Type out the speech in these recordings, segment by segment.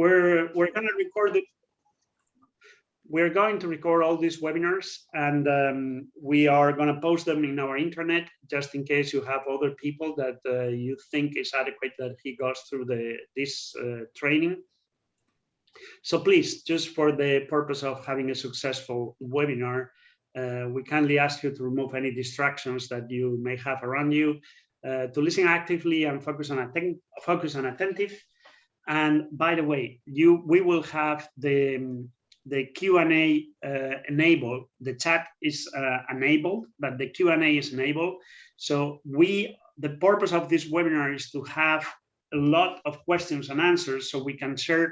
we're going to record it. We're going to record all these webinars, and we are going to post them in our intranet, just in case you have other people that you think is adequate that he goes through this training. So please, just for the purpose of having a successful webinar, we kindly ask you to remove any distractions that you may have around you, to listen actively and focus on attentive. And by the way, we will have the Q&A enabled. The chat is enabled, but the Q&A is enabled. So the purpose of this webinar is to have a lot of questions and answers so we can share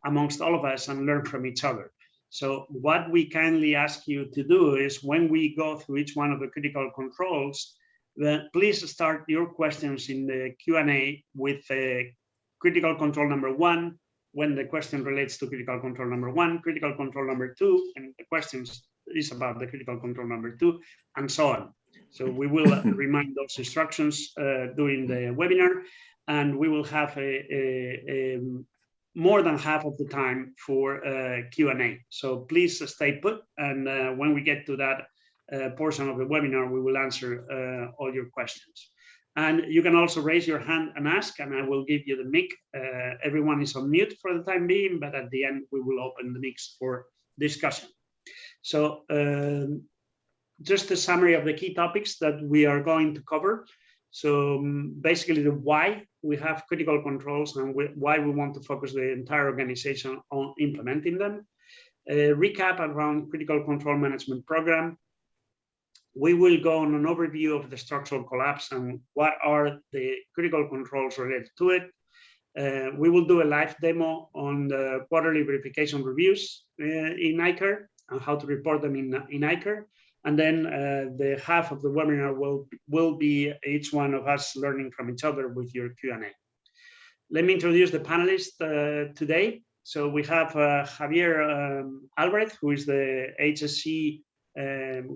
amongst all of us and learn from each other. So what we kindly ask you to do is, when we go through each one of the critical controls, please start your questions in the Q&A with critical control number 1, when the question relates to critical control number 1, critical control number 2, and the questions is about the critical control number 2, and so on. So we will remind those instructions during the webinar, and we will have more than half of the time for Q&A. So please stay put, and when we get to that portion of the webinar, we will answer all your questions. And you can also raise your hand and ask, and I will give you the mic. Everyone is on mute for the time being, but at the end, we will open the mics for discussion. So just a summary of the key topics that we are going to cover. So basically the why we have critical controls and why we want to focus the entire organization on implementing them. A recap around critical control management program. We will go on an overview of the structural collapse and what are the critical controls related to it. We will do a live demo on the quarterly verification reviews in ICAR and how to report them in ICAR. And then the half of the webinar will be each one of us learning from each other with your Q&A. Let me introduce the panelists today. So we have Javier Alvarez, who is the HSC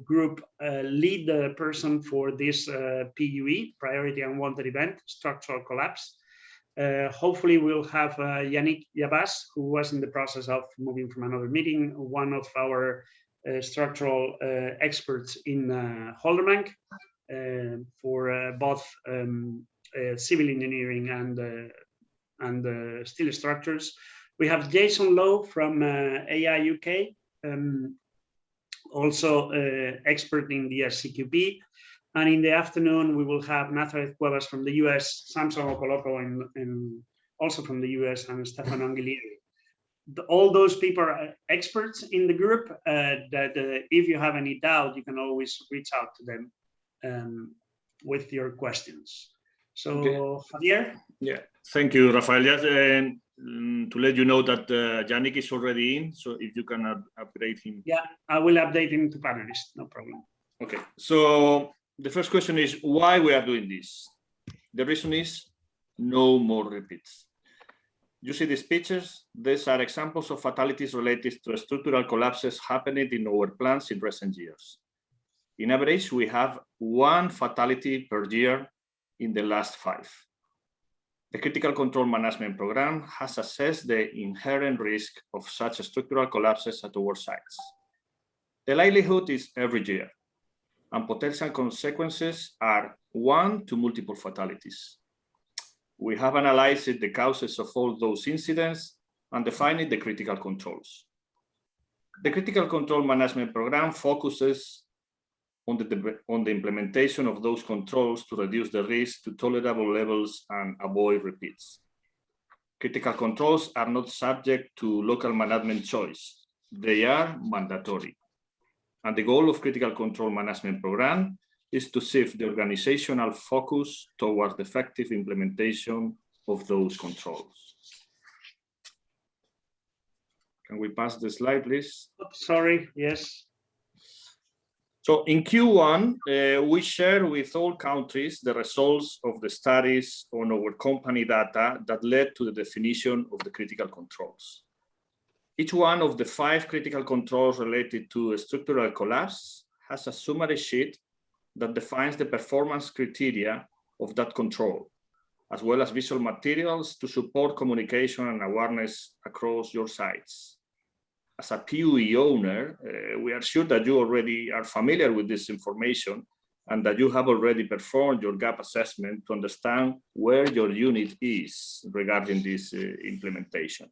group lead person for this PUE, Priority Unwanted Event, Structural Collapse. Hopefully we'll have Yannick Yabas, who was in the process of moving from another meeting, one of our structural experts in Holderbank for both civil engineering and steel structures. We have Jason Lowe from AI UK, also expert in the CQP. And in the afternoon, we will have Nazareth Cuevas from the US, Samson Okoloco also from the US, and Stefano Anguilieri. All those people are experts in the group that if you have any doubt, you can always reach out to them with your questions. So okay. Javier? Yeah, thank you, Rafael. Just to let you know that Yannick is already in, so if you can upgrade him. Yeah, I will update him to panelist, no problem. Okay, so the first question is why we are doing this. The reason is no more repeats. You see these pictures? These are examples of fatalities related to structural collapses happening in our plants in recent years. In average, we have 1 fatality per year in the last 5. The Critical Control Management Program has assessed the inherent risk of such structural collapses at our sites. The likelihood is every year, and potential consequences are 1 to multiple fatalities. We have analyzed the causes of all those incidents and defined the critical controls. The Critical Control Management Program focuses on the implementation of those controls to reduce the risk to tolerable levels and avoid repeats. Critical controls are not subject to local management choice. They are mandatory. And the goal of Critical Control Management Program is to shift the organizational focus towards the effective implementation of those controls. Can we pass the slide, please? Oh, sorry, yes. So in Q1, we share with all countries the results of the studies on our company data that led to the definition of the critical controls. Each one of the 5 critical controls related to a structural collapse has a summary sheet that defines the performance criteria of that control as well as visual materials to support communication and awareness across your sites. As a PUE owner, we are sure that you already are familiar with this information and that you have already performed your gap assessment to understand where your unit is regarding this implementation.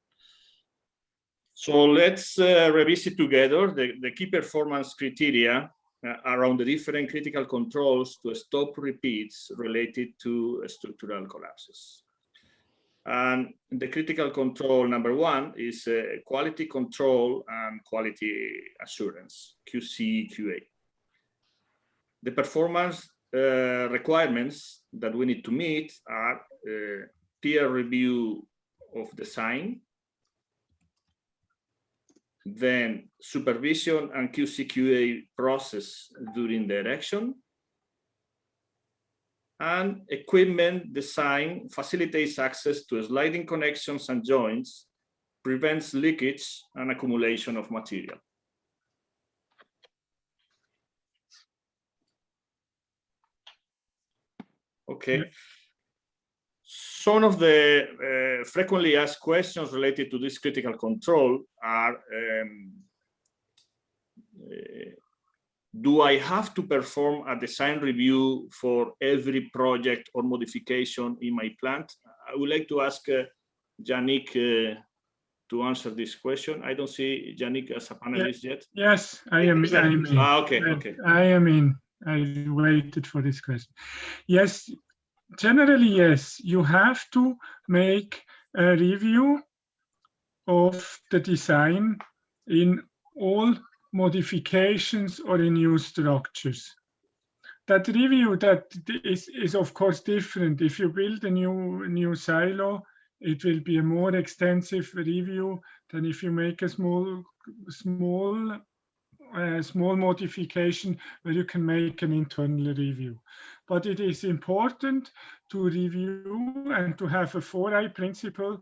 So let's revisit together the key performance criteria around the different critical controls to stop repeats related to structural collapses. And the critical control number one is quality control and quality assurance, QC, QA. The performance requirements that we need to meet are peer review of design, then supervision and QC/QA process during the erection, and equipment design facilitates access to sliding connections and joints, prevents leakage and accumulation of material. Okay. Some of the frequently asked questions related to this critical control are, do I have to perform a design review for every project or modification in my plant? I would like to ask Yannick to answer this question. I don't see Yannick as a panelist yet. Yes, I am in. Okay. I am in. I waited for this question. Yes, generally, yes, you have to make a review of the design in all modifications or in new structures. That review that is of course different. If you build a new silo, it will be a more extensive review than if you make a small modification where you can make an internal review. But it is important to review and to have a 4I principle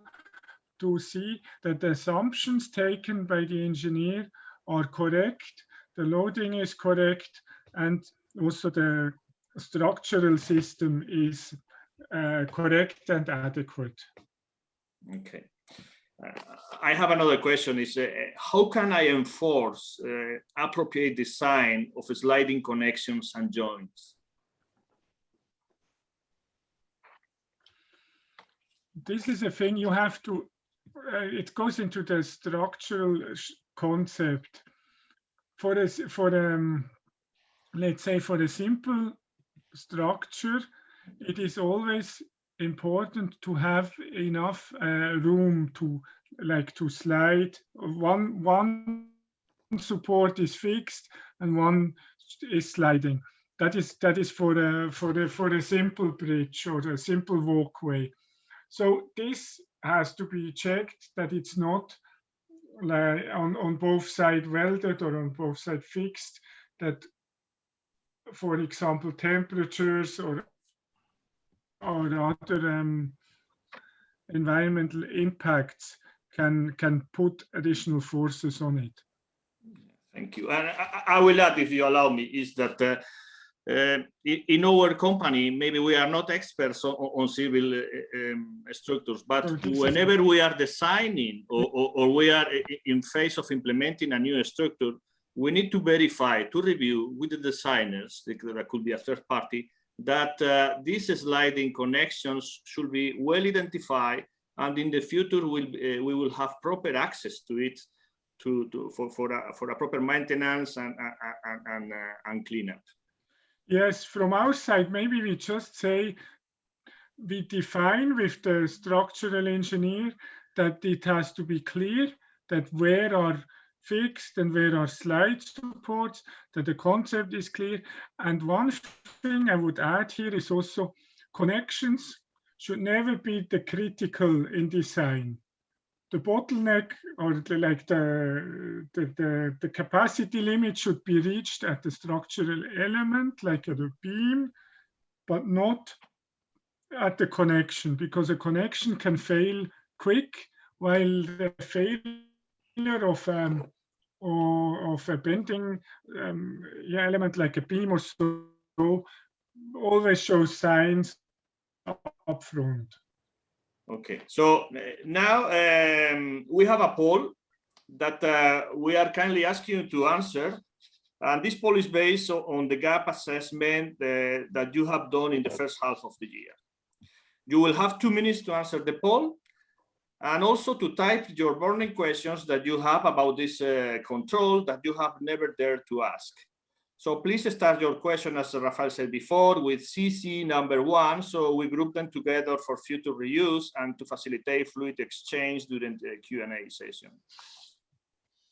to see that the assumptions taken by the engineer are correct, the loading is correct, and also the structural system is correct and adequate. Okay. I have another question, is how can I enforce appropriate design of sliding connections and joints? This is a thing you have to, it goes into the structural concept. Let's say for a simple structure, it is always important to have enough room to slide. One support is fixed and one is sliding. That is for a simple bridge or a simple walkway. So this has to be checked that it's not like on both sides welded or on both sides fixed, that for example temperatures or other environmental impacts can put additional forces on it. Thank you. And I will add, if you allow me, is that in our company, maybe we are not experts on civil structures, but whenever we are designing or we are in phase of implementing a new structure, we need to verify, to review with the designers, that could be a third party, that these sliding connections should be well identified, and in the future we will have proper access to it for a proper maintenance and cleanup. Yes, from our side, maybe we just say we define with the structural engineer that it has to be clear that where are fixed and where are slide supports, that the concept is clear. And one thing I would add here is also connections should never be the critical in design. The bottleneck or the capacity limit should be reached at the structural element, like at a beam, but not at the connection, because a connection can fail quick, while the failure of a bending element like a beam or so always shows signs up front. Okay, so now we have a poll that we are kindly asking you to answer. And this poll is based on the gap assessment that you have done in the first half of the year. You will have 2 minutes to answer the poll and also to type your burning questions that you have about this control that you have never dared to ask. So please start your question, as Rafael said before, with CC number 1. So we group them together for future reuse and to facilitate fluid exchange during the Q&A session.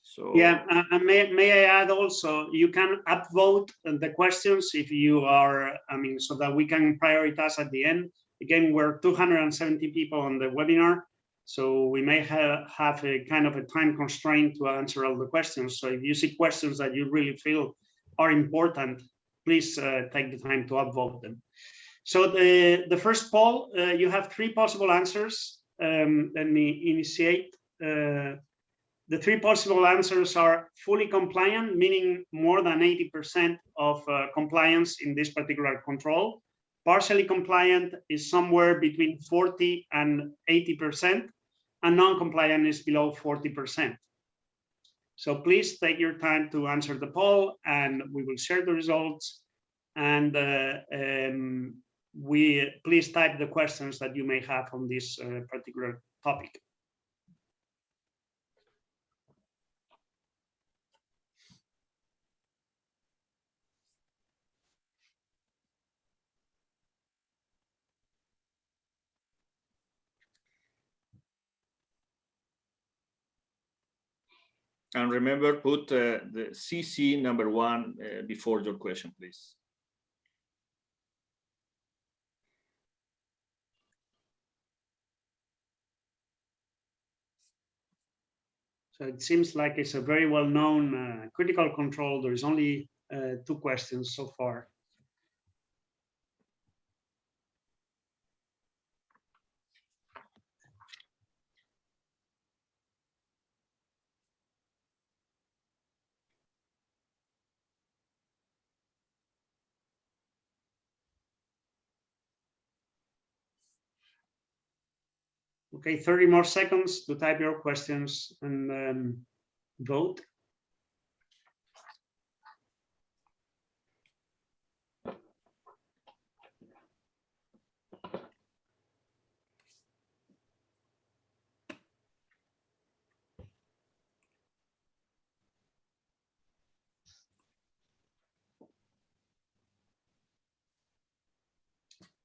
So, yeah, may I add also, you can upvote the questions if you are, I mean, so that we can prioritize at the end. Again, we're 270 people on the webinar, so we may have a kind of a time constraint to answer all the questions. So if you see questions that you really feel are important, please take the time to upvote them. So the first poll, you have 3 possible answers. Let me initiate. The 3 possible answers are fully compliant, meaning more than 80% of compliance in this particular control. Partially compliant is somewhere between 40 and 80%, and non-compliant is below 40%. So please take your time to answer the poll, and we will share the results. And please type the questions that you may have on this particular topic. and remember, put the CC number 1 before your question, please. So it seems like it's a very well-known critical control. There is only 2 questions so far. Okay, 30 more seconds to type your questions and vote.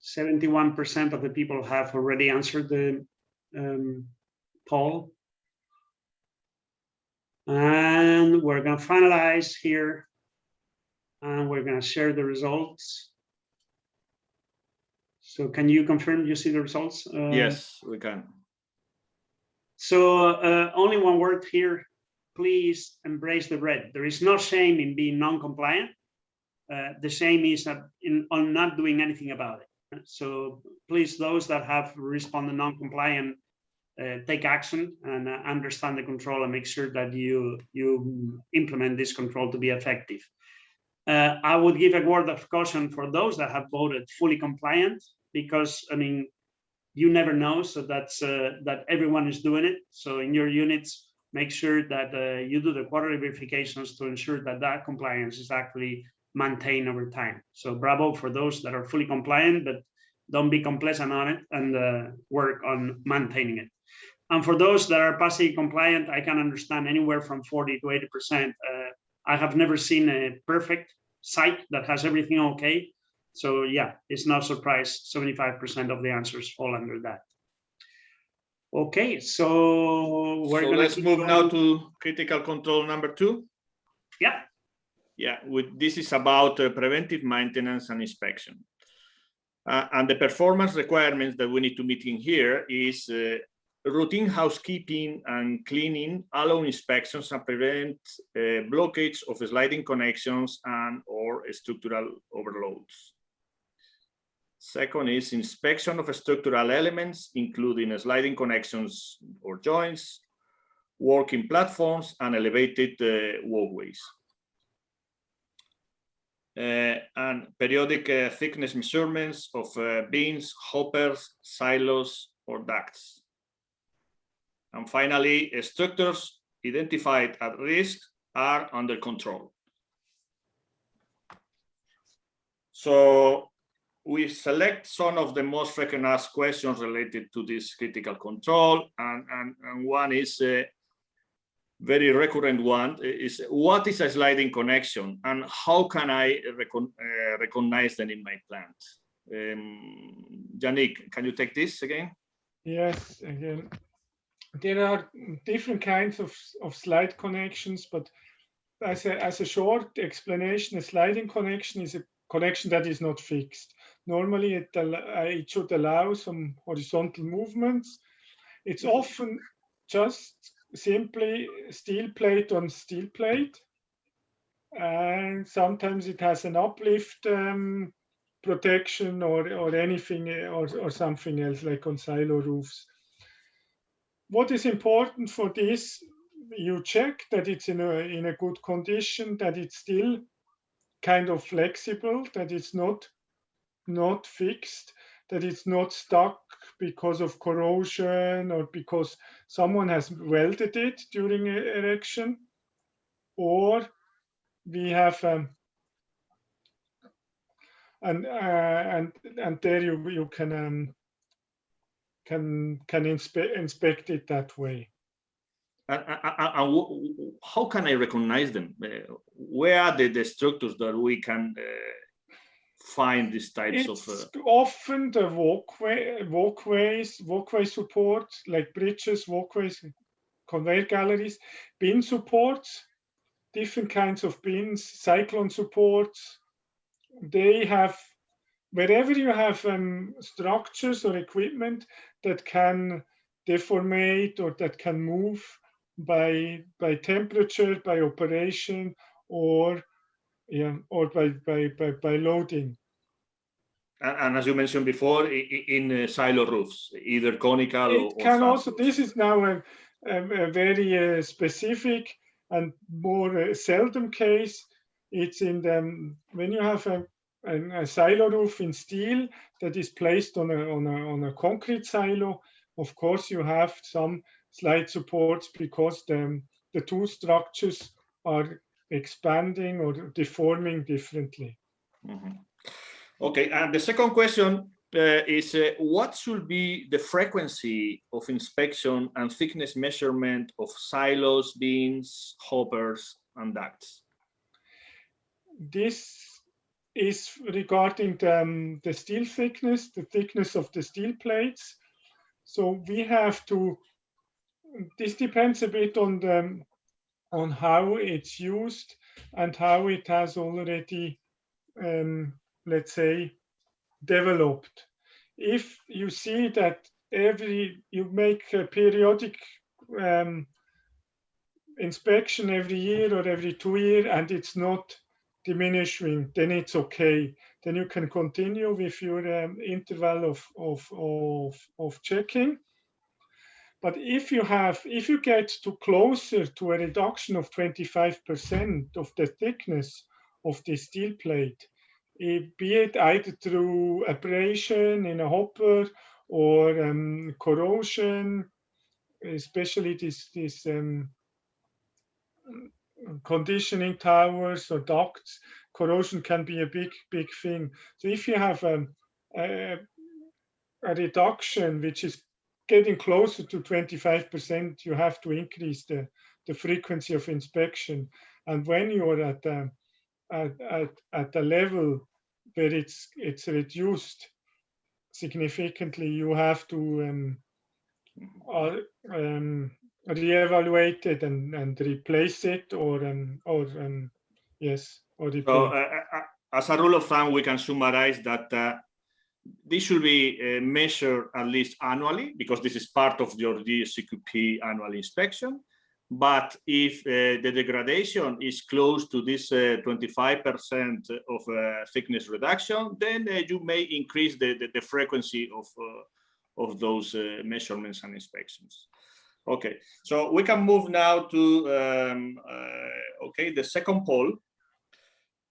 %71% of the people have already answered the poll. And we're going to finalize here, and we're going to share the results. So can you confirm you see the results? Yes, we can. So only one word here, please embrace the red. There is no shame in being non-compliant. The shame is on not doing anything about it. So please, those that have responded non-compliant, take action and understand the control and make sure that you implement this control to be effective. I would give a word of caution for those that have voted fully compliant, because I mean, you never know. So that's that everyone is doing it. So in your units, make sure that you do the quarterly verifications to ensure that that compliance is actually maintained over time. So bravo for those that are fully compliant, but don't be complacent on it, and work on maintaining it. And for those that are partially compliant, I can understand anywhere from 40 to 80%. I have never seen a perfect site that has everything okay. So yeah, it's no surprise 75% of the answers fall under that. Okay, so let's move now to critical control number 2. Yeah. Yeah, this is about preventive maintenance and inspection. And the performance requirements that we need to meet in here is routine housekeeping and cleaning, allow inspections and prevent blockage of sliding connections and or structural overloads. Second is inspection of structural elements, including sliding connections or joints, working platforms, and elevated walkways. and periodic thickness measurements of bins, hoppers, silos, or ducts. And finally, structures identified at risk are under control. So we select some of the most frequently asked questions related to this critical control, and one is a very recurrent one is, what is a sliding connection and how can I recognize them in my plant? Yannick, can you take this again? Yes, again. There are different kinds of slide connections, but as a short explanation, a sliding connection is a connection that is not fixed. Normally, it should allow some horizontal movements. It's often just simply steel plate on steel plate, and sometimes it has an uplift protection or anything or something else, like on silo roofs. What is important for this? You check that it's in a good condition, that it's still kind of flexible, that it's not fixed, that it's not stuck because of corrosion or because someone has welded it during erection, or we have and there you can inspect it that way. And how can I recognize them? Where are the structures that we can find these types of? Often the walkway support, like bridges, walkways, conveyor galleries, bin supports, different kinds of bins, cyclone supports. They have, wherever you have structures or equipment that can deformate or that can move by temperature, by operation, or by loading. And as you mentioned before, in silo roofs, either conical or can also. This is now a very specific and more seldom case. It's in the when you have a silo roof in steel that is placed on a concrete silo. Of course, you have some slide supports because the two structures are expanding or deforming differently. Mm-hmm. Okay, and the second question is what should be the frequency of inspection and thickness measurement of silos, bins, hoppers, and ducts? This is regarding the steel thickness, the thickness of the steel plates. So we have to, this depends a bit on how it's used and how it has already, let's say, developed. If you see that you make a periodic inspection every year or every 2 years and it's not diminishing, then it's okay. Then you can continue with your interval of checking. But if you get to closer to a reduction of 25% of the thickness of the steel plate, be it either through abrasion in a hopper or corrosion, especially this conditioning towers or ducts, corrosion can be a big thing. So if you have a reduction which is getting closer to 25%, you have to increase the frequency of inspection. And when you're at a level where it's reduced significantly, you have to reevaluate it and replace it, or replace. So, as a rule of thumb, we can summarize that this should be measured at least annually, because this is part of your GSCQP annual inspection. But if the degradation is close to this 25% of thickness reduction, then you may increase the frequency of those measurements and inspections. Okay, so we can move now to the second poll.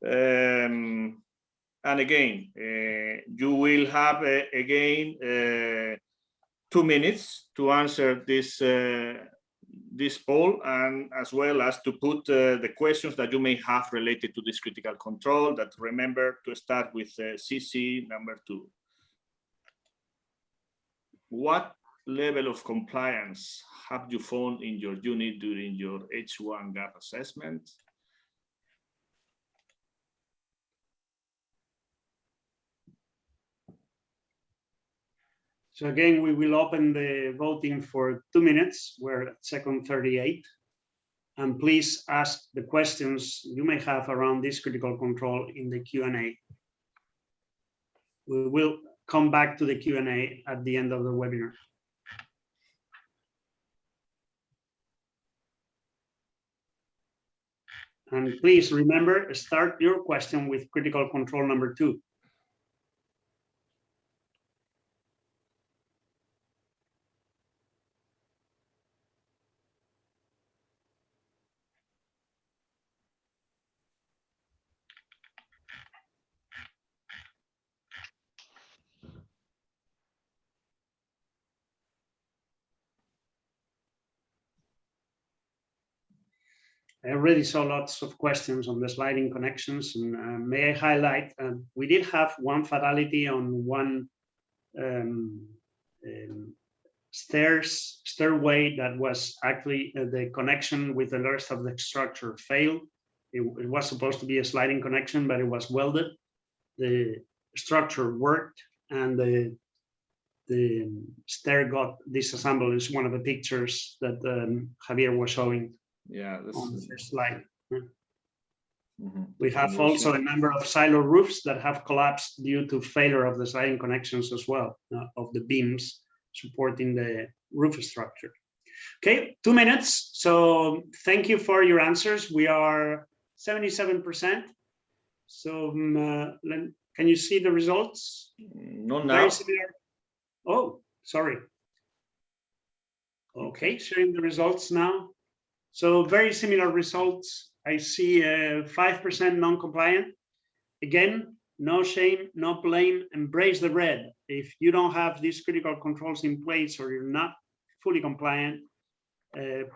And again, you will have again 2 minutes to answer this poll, and as well as to put the questions that you may have related to this critical control. That remember to start with CC number 2. What level of compliance have you found in your unit during your H1 gap assessment? So again, we will open the voting for 2 minutes. We're at second 38. And please ask the questions you may have around this critical control in the Q&A. We will come back to the Q&A at the end of the webinar. And please remember, start your question with critical control number 2. I already saw lots of questions on the sliding connections, and may I highlight, we did have one fatality on one stairway that was actually the connection with the rest of the structure failed. It was supposed to be a sliding connection, but it was welded. The structure worked, and the stair got disassembled. Is one of the pictures that Javier was showing. Yeah, on the first slide. Mm-hmm. We have also a number of silo roofs that have collapsed due to failure of the sliding connections as well, of the beams supporting the roof structure. Okay, 2 minutes. So thank you for your answers. We are 77%. So can you see the results? Not now. Very similar. Oh, sorry. Okay, showing the results now. So very similar results. I see 5% non-compliant. Again, no shame, no blame, embrace the red. If you don't have these critical controls in place or you're not fully compliant,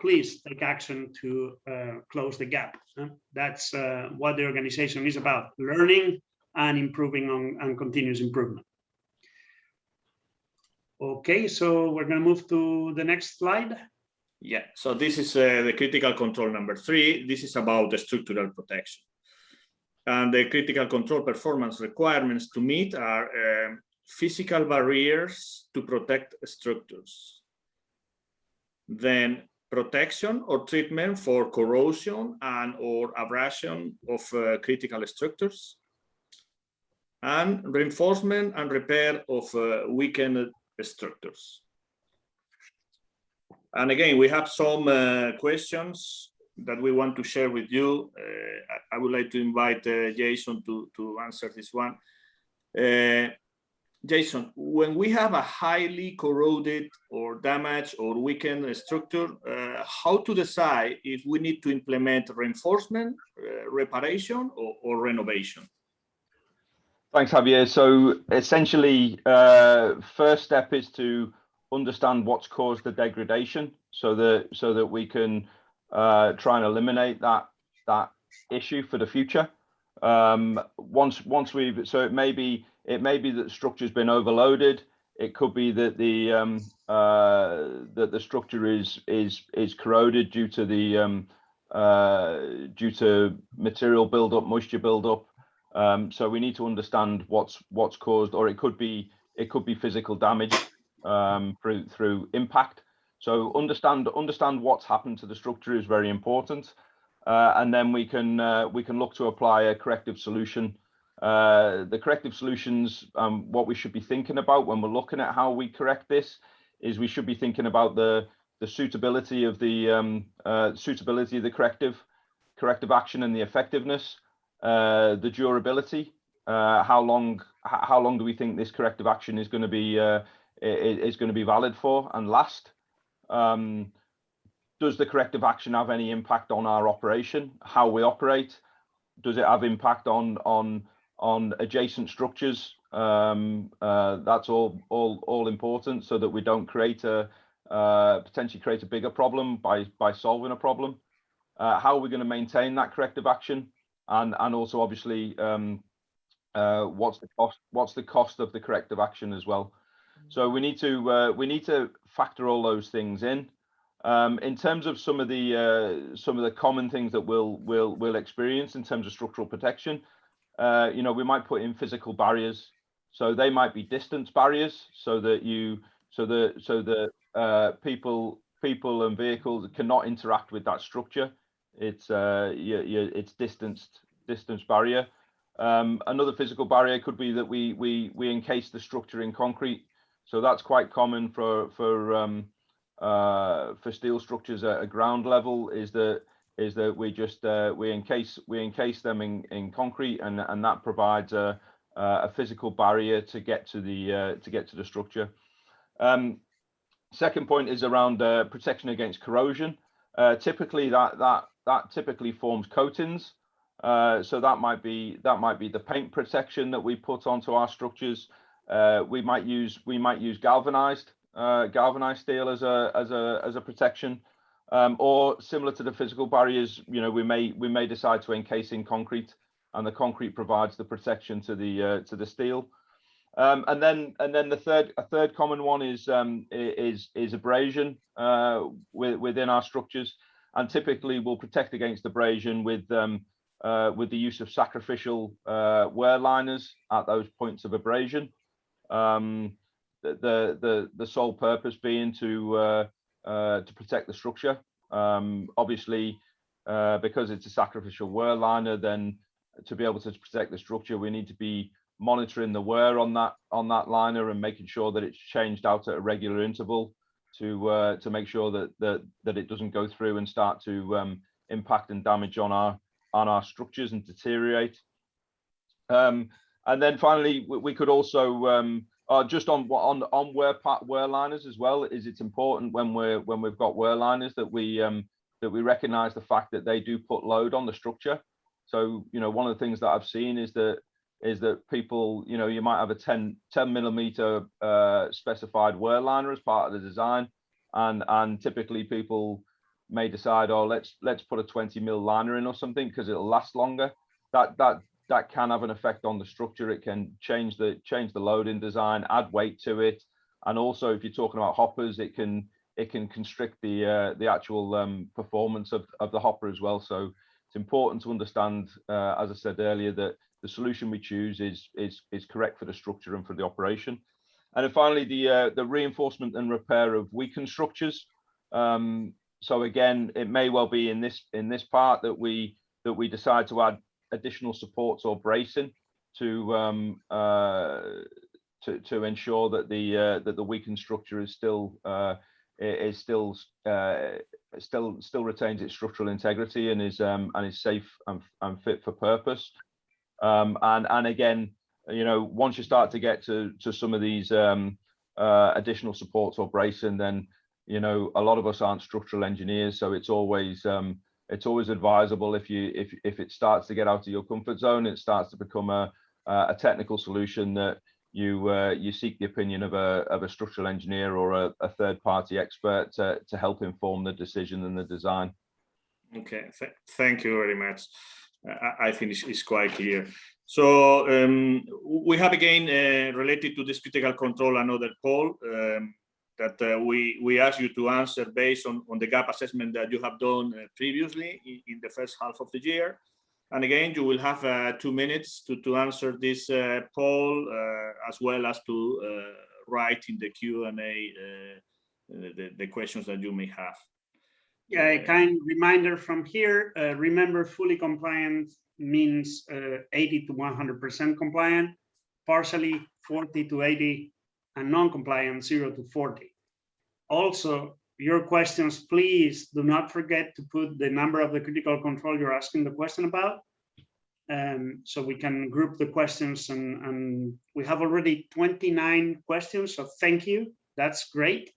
please take action to close the gap. That's what the organization is about, learning and improving on continuous improvement. Okay, so we're gonna move to the next slide. Yeah, so this is the critical control number 3. This is about the structural protection. And the critical control performance requirements to meet are physical barriers to protect structures. Then protection or treatment for corrosion and or abrasion of critical structures. And reinforcement and repair of weakened structures. And again, we have some questions that we want to share with you. I would like to invite Jason to answer this one. Jason, when we have a highly corroded or damaged or weakened structure, how to decide if we need to implement reinforcement, reparation, or renovation? Thanks, Javier. So essentially, first step is to understand what's caused the degradation, so that we can try and eliminate that issue for the future. Once we've, so it may be that structure's been overloaded. It could be that the structure is corroded due to material buildup, moisture buildup. So we need to understand what's caused, or it could be physical damage through impact. So understand what's happened to the structure is very important, and then we can look to apply a corrective solution. The corrective solutions, what we should be thinking about when we're looking at how we correct this, is we should be thinking about the suitability of the corrective action and the effectiveness, the durability. How long do we think this corrective action is going to be valid for and last? Does the corrective action have any impact on our operation, how we operate? have impact on adjacent structures? That's all important, so that we don't potentially create a bigger problem by solving a problem. How are we going to maintain that corrective action, and also obviously what's the cost of the corrective action as well? So we need to factor all those things in. In terms of some of the common things that we'll experience in terms of structural protection, we might put in physical barriers. So they might be distance barriers, so that people and vehicles cannot interact with that structure. It's distance barrier. Another physical barrier could be that we encase the structure in concrete. So that's quite common for steel structures at ground level, is that we encase them in concrete, and that provides a physical barrier to get to the structure. Second point is around protection against corrosion. Typically that typically forms coatings. So that might be the paint protection that we put onto our structures. We might use galvanized steel as a protection, or similar to the physical barriers. We may decide to encase in concrete, and the concrete provides the protection to the steel. And then a third common one is abrasion within our structures, and typically we'll protect against abrasion with the use of sacrificial wear liners at those points of abrasion. The sole purpose being to protect the structure. Obviously, because it's a sacrificial wear liner, then to be able to protect the structure, we need to be monitoring the wear on that liner and making sure that it's changed out at a regular interval to make sure that it doesn't go through and start to impact and damage on our structures and deteriorate. And then finally, we could also just on wear liners as well. It's important when we've got wear liners that we recognize the fact that they do put load on the structure. So one of the things that I've seen is that people, you might have a 10 millimeter specified wear liner as part of the design, and typically people may decide, oh, let's put a 20 mil liner in or something because it'll last longer. That can have an effect on the structure. It can change the load in design, add weight to it, and also if you're talking about hoppers, it can constrict the actual performance of the hopper as well. So it's important to understand, as I said earlier, that the solution we choose is correct for the structure and for the operation. And then finally, the reinforcement and repair of weakened structures. So again, it may well be in this part that we decide to add additional supports or bracing to ensure that the weakened structure is still retains its structural integrity and is safe and fit for purpose. And again, once you start to get to some of these additional supports or bracing, then a lot of us aren't structural engineers, so it's always advisable if it starts to get out of your comfort zone, it starts to become a technical solution, that you seek the opinion of a structural engineer or a third-party expert to help inform the decision and the design. Okay, thank you very much. I think it's quite clear. So we have again related to this critical control another poll that we ask you to answer based on the gap assessment that you have done previously in the first half of the year. And again, you will have 2 minutes to answer this poll, as well as to write in the Q&A the questions that you may have. Yeah, a kind reminder from here, remember fully compliant means 80 to 100% compliant, partially 40 to 80, and non-compliant 0 to 40. Also, your questions, please do not forget to put the number of the critical control you're asking the question about, so we can group the questions, and we have already 29 questions, so thank you, that's great.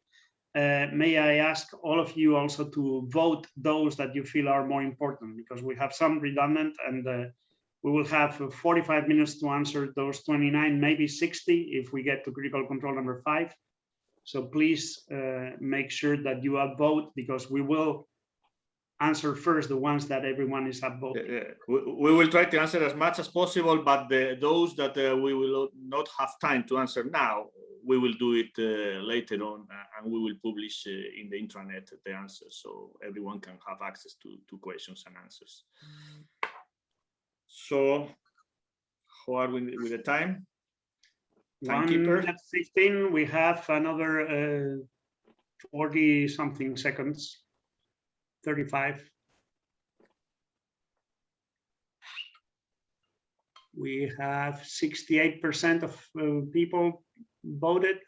May I ask all of you also to vote those that you feel are more important, because we have some redundant, and We will have 45 minutes to answer those 29, maybe 60 if we get to critical control number 5. So please make sure that you upvote, because we will answer first the ones that everyone is upvoting. We will try to answer as much as possible, but those that we will not have time to answer now, we will do it later on, and we will publish in the intranet the answers, so everyone can have access to questions and answers. So how are we with the time? Timekeeper? 1:15, we have another 40 something seconds, 35. We have 68% of people voted.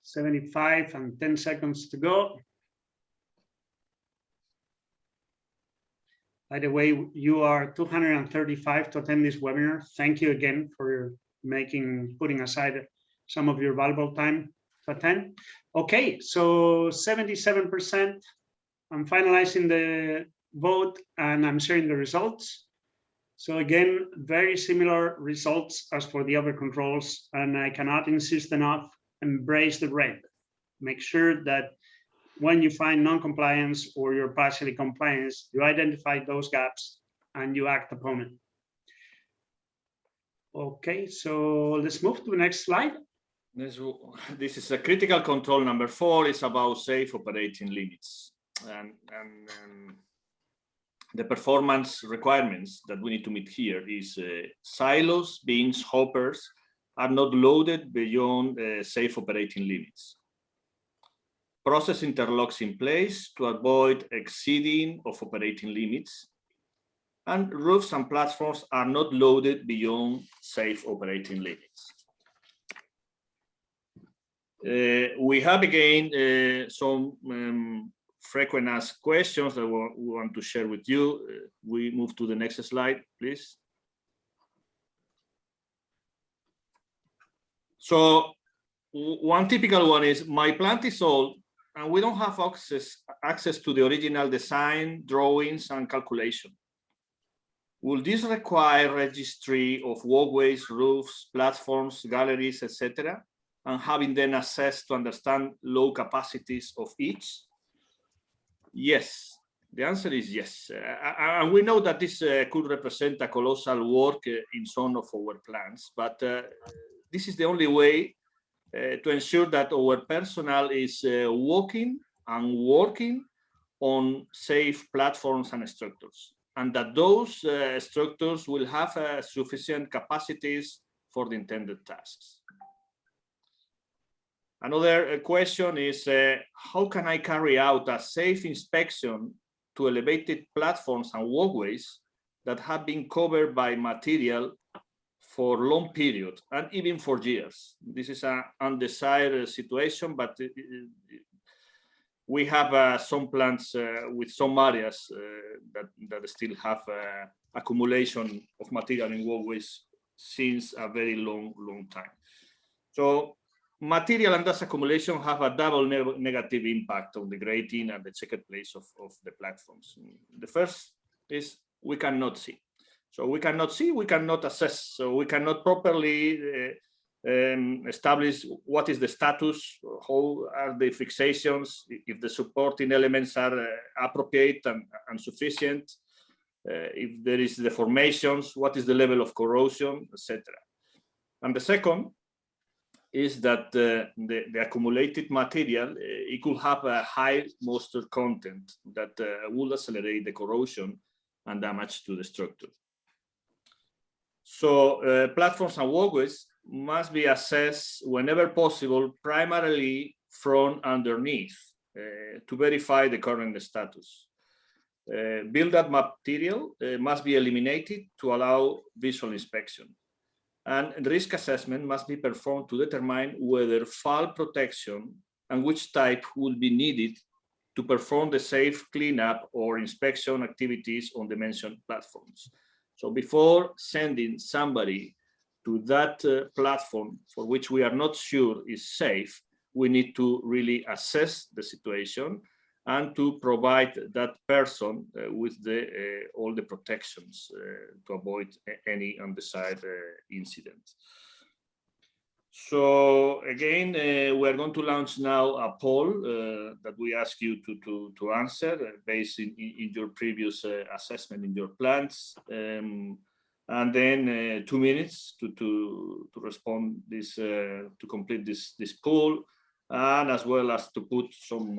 $75 and 10 seconds to go. By the way, you are 235 to attend this webinar. Thank you again for putting aside some of your valuable time to attend. Okay, so 77%. I'm finalizing the vote and I'm sharing the results. So again, very similar results as for the other controls, and I cannot insist enough, embrace the red. Make sure that when you find non-compliance or you're partially compliance, you identify those gaps and you act upon it. Okay, so let's move to the next slide. This is a critical control number 4. It's about safe operating limits. And the performance requirements that we need to meet here is silos, bins, hoppers are not loaded beyond safe operating limits. Process interlocks in place to avoid exceeding of operating limits, and roofs and platforms are not loaded beyond safe operating limits. We have again some frequent asked questions that we want to share with you. We move to the next slide, please. So one typical one is, my plant is old and we don't have access to the original design, drawings, and calculation. Will this require registry of walkways, roofs, platforms, galleries, etc., and having then access to understand low capacities of each? Yes, the answer is yes. And we know that this could represent a colossal work in some of our plants, but this is the only way to ensure that our personnel is walking and working on safe platforms and structures, and that those structures will have sufficient capacities for the intended tasks. Another question is, how can I carry out a safe inspection to elevated platforms and walkways that have been covered by material for long period and even for years? This is an undesired situation, but we have some plants with some areas that still have accumulation of material in walkways since a very long time. So material and dust accumulation have a double negative impact on the grading and the checked place of the platforms. The first is we cannot see. So we cannot see, we cannot assess, so we cannot properly establish what is the status, how are the fixations, if the supporting elements are appropriate and sufficient, if there is deformations, what is the level of corrosion, etc. And the second is that the accumulated material, it could have a high moisture content that will accelerate the corrosion and damage to the structure. So platforms and walkways must be assessed whenever possible, primarily from underneath, to verify the current status. Build-up material must be eliminated to allow visual inspection. And risk assessment must be performed to determine whether fall protection and which type will be needed to perform the safe cleanup or inspection activities on the mentioned platforms. So before sending somebody to that platform for which we are not sure is safe, we need to really assess the situation and to provide that person with all the protections to avoid any undesired incident. So again, we are going to launch now a poll that we ask you to answer based in your previous assessment in your plans. And then 2 minutes to respond this, to complete this poll, and as well as to put some,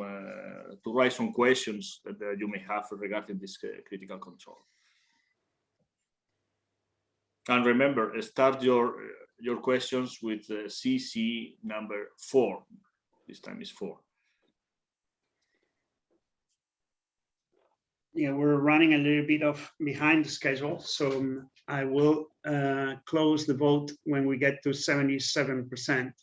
to write some questions that you may have regarding this critical control. And remember, start your questions with CC number 4. This time is 4. Yeah, we're running a little bit behind the schedule, so I will close the vote when we get to 77%.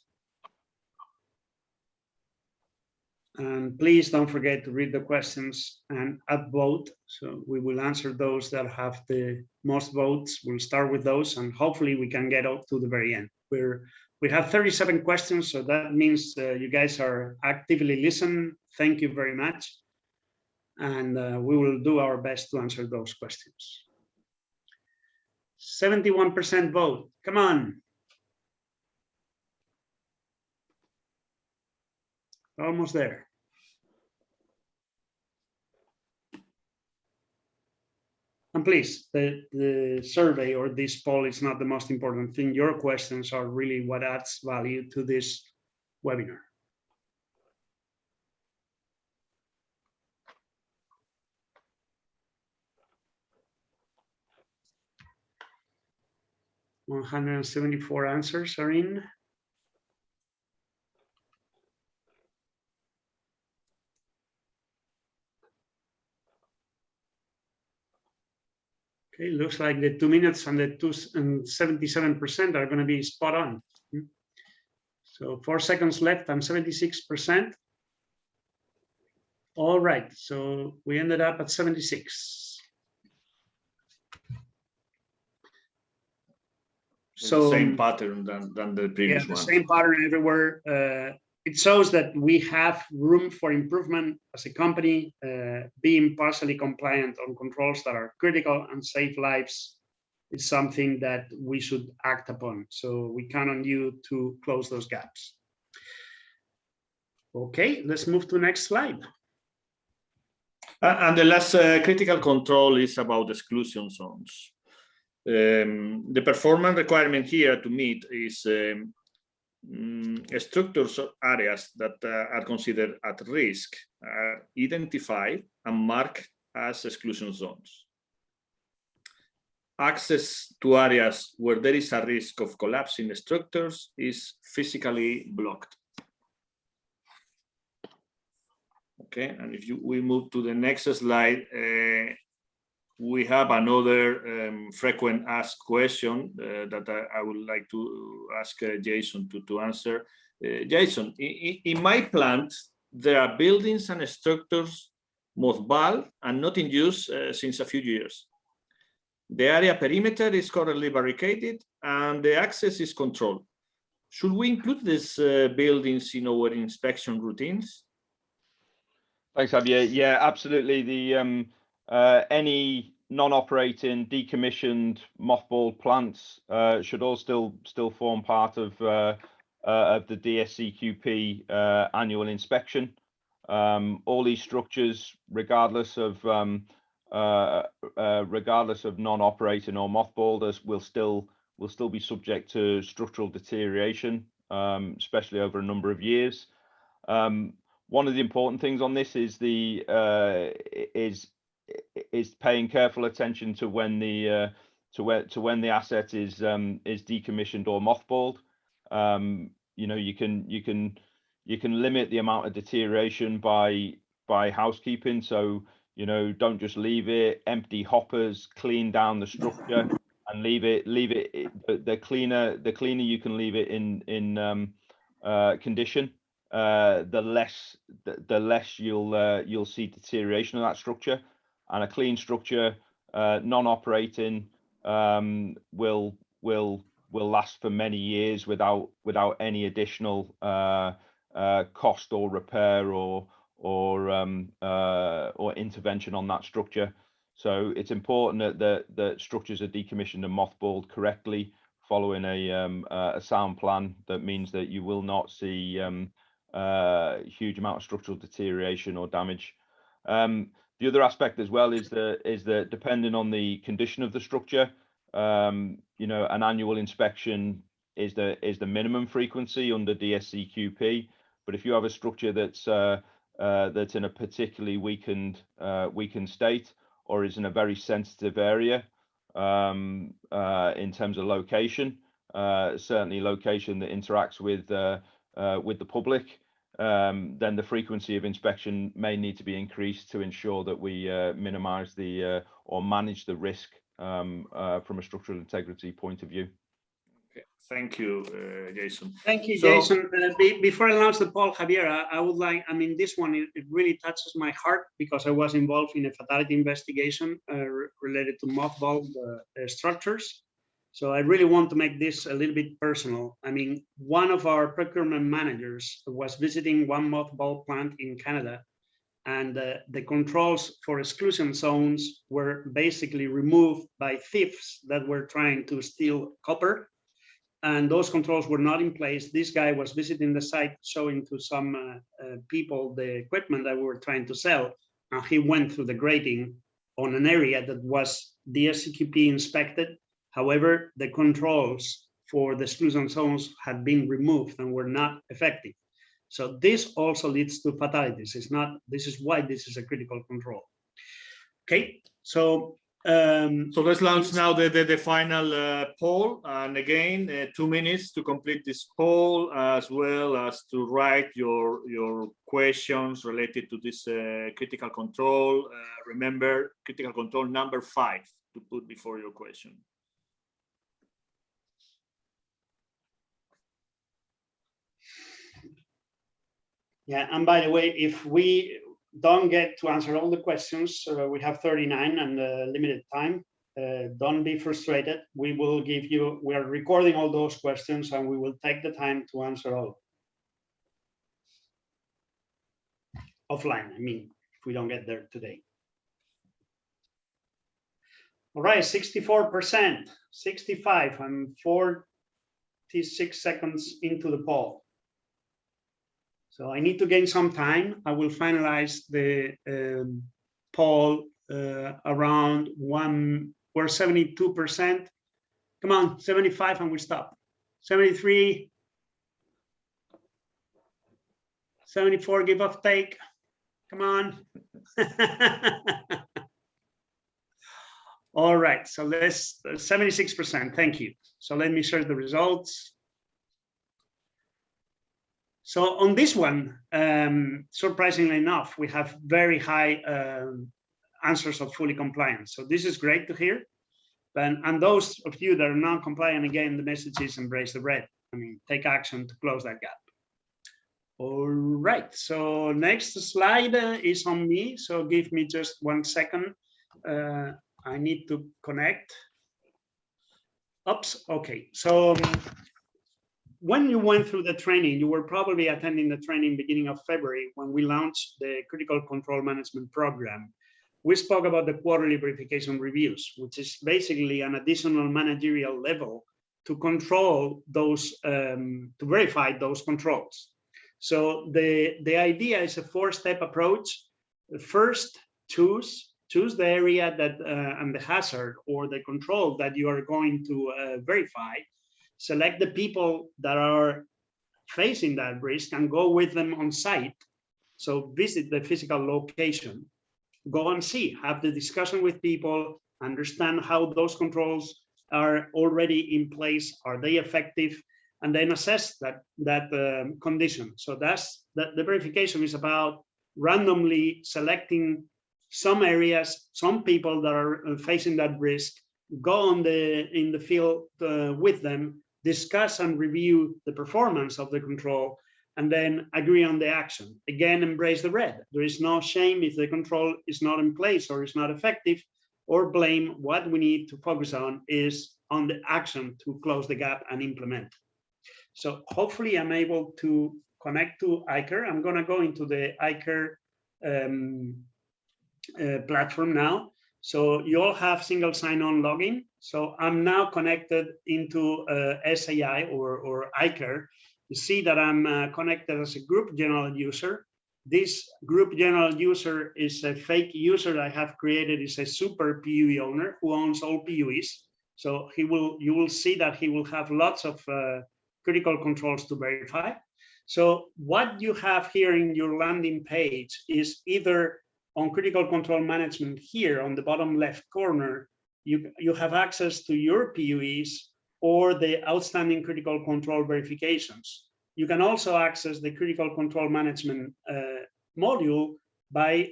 And please don't forget to read the questions and upvote. So we will answer those that have the most votes. We'll start with those, and hopefully we can get up to the very end. We have 37 questions, so that means you guys are actively listening. Thank you very much. And we will do our best to answer those questions. 71% vote, come on. Almost there. And please, the survey or this poll is not the most important thing. Your questions are really what adds value to this webinar. $174 answers are in. Okay, looks like the 2 minutes and the 77% are going to be spot on. So 4 seconds left and 76%. All right, so we ended up at 76. So same pattern than the previous one. Same pattern everywhere. It shows that we have room for improvement as a company. Being partially compliant on controls that are critical and save lives is something that we should act upon. So we count on you to close those gaps. Okay, let's move to the next slide. And the last critical control is about exclusion zones. The performance requirement here to meet is structures or areas that are considered at risk are identified and marked as exclusion zones. Access to areas where there is a risk of collapsing structures is physically blocked. Okay, and if we move to the next slide, we have another frequent asked question that I would like to ask Jason to answer. Jason, in my plant, there are buildings and structures mothballed and not in use since a few years. The area perimeter is currently barricaded and the access is controlled. Should we include these buildings in our inspection routines? Thanks, Javier. Yeah, absolutely. The any non-operating, decommissioned, mothballed plants should all still form part of the DSCQP annual inspection. All these structures, regardless of non-operating or mothballed, will still be subject to structural deterioration, especially over a number of years. One of the important things on this is is paying careful attention to when the when the asset is decommissioned or mothballed. You know, you can limit the amount of deterioration by housekeeping. So, you know, don't just leave it, empty hoppers, clean down the structure and leave it. The cleaner you can leave it in condition, the less you'll see deterioration of that structure. And a clean structure, non-operating, will last for many years without any additional cost or repair or intervention on that structure. So it's important that structures are decommissioned and mothballed correctly, following a sound plan. That means that you will not see huge amount of structural deterioration or damage. The other aspect as well is that depending on the condition of the structure, you know, an annual inspection is the minimum frequency under DSCQP. But if you have a structure that's in a particularly weakened state, or is in a very sensitive area in terms of location, certainly location that interacts with the public, then the frequency of inspection may need to be increased to ensure that we minimize or manage the risk from a structural integrity point of view. Okay. Thank you, Jason. Thank you, Jason. Before I launch the poll, Javier, I would like, I mean, this one, it really touches my heart because I was involved in a fatality investigation related to mothballed structures. So I really want to make this a little bit personal. I mean, one of our procurement managers was visiting one mothball plant in Canada, and the controls for exclusion zones were basically removed by thieves that were trying to steal copper. And those controls were not in place. This guy was visiting the site, showing to some people the equipment that we were trying to sell. And he went through the grating on an area that was DSCQP inspected. However, the controls for the exclusion zones had been removed and were not effective. So this also leads to fatalities. This is why this is a critical control. Okay, so let's launch now the final poll, and again 2 minutes to complete this poll, as well as to write your questions related to this critical control. Remember, critical control number 5 to put before your question. Yeah, and by the way, if we don't get to answer all the questions, we have 39 and limited time. Don't be frustrated. We will give you, we are recording all those questions and we will take the time to answer all. Offline, I mean, if we don't get there today. All right, 64%, 65, and 46 seconds into the poll. So I need to gain some time. I will finalize the poll around we're 72%. Come on, 75 and we stop. 73, 74, give or take. Come on. All right, so let's 76%, thank you. So let me share the results. So on this one, surprisingly enough, we have very high answers of fully compliant. So this is great to hear. And those of you that are non-compliant, again, the message is embrace the red. I mean, take action to close that gap. All right, so next slide is on me. So give me just 1 second. I need to connect. Oops, okay. So when you went through the training, you were probably attending the training beginning of February when we launched the Critical Control Management Program. We spoke about the quarterly verification reviews, which is basically an additional managerial level to control those, to verify those controls. So the idea is a 4-step approach. First, choose the area that and the hazard or the control that you are going to verify. Select the people that are facing that risk and go with them on site. So visit the physical location, go and see, have the discussion with people, understand how those controls are already in place, are they effective, and then assess that condition. So the verification is about randomly selecting some areas, some people that are facing that risk, go in the field with them, discuss and review the performance of the control, and then agree on the action. Again, embrace the red. There is no shame if the control is not in place or is not effective. or blame. What we need to focus on is on the action to close the gap and implement. So hopefully I'm able to connect to ICAR. I'm going to go into the ICAR platform now. So you all have single sign-on login. So I'm now connected into SAI or ICAR. You see that I'm connected as a group general user. This group general user is a fake user I have created. Is a super PUE owner who owns all PUEs. So you will see that he will have lots of critical controls to verify. So what you have here in your landing page is either on critical control management here on the bottom left corner, you have access to your PUEs or the outstanding critical control verifications. You can also access the critical control management module by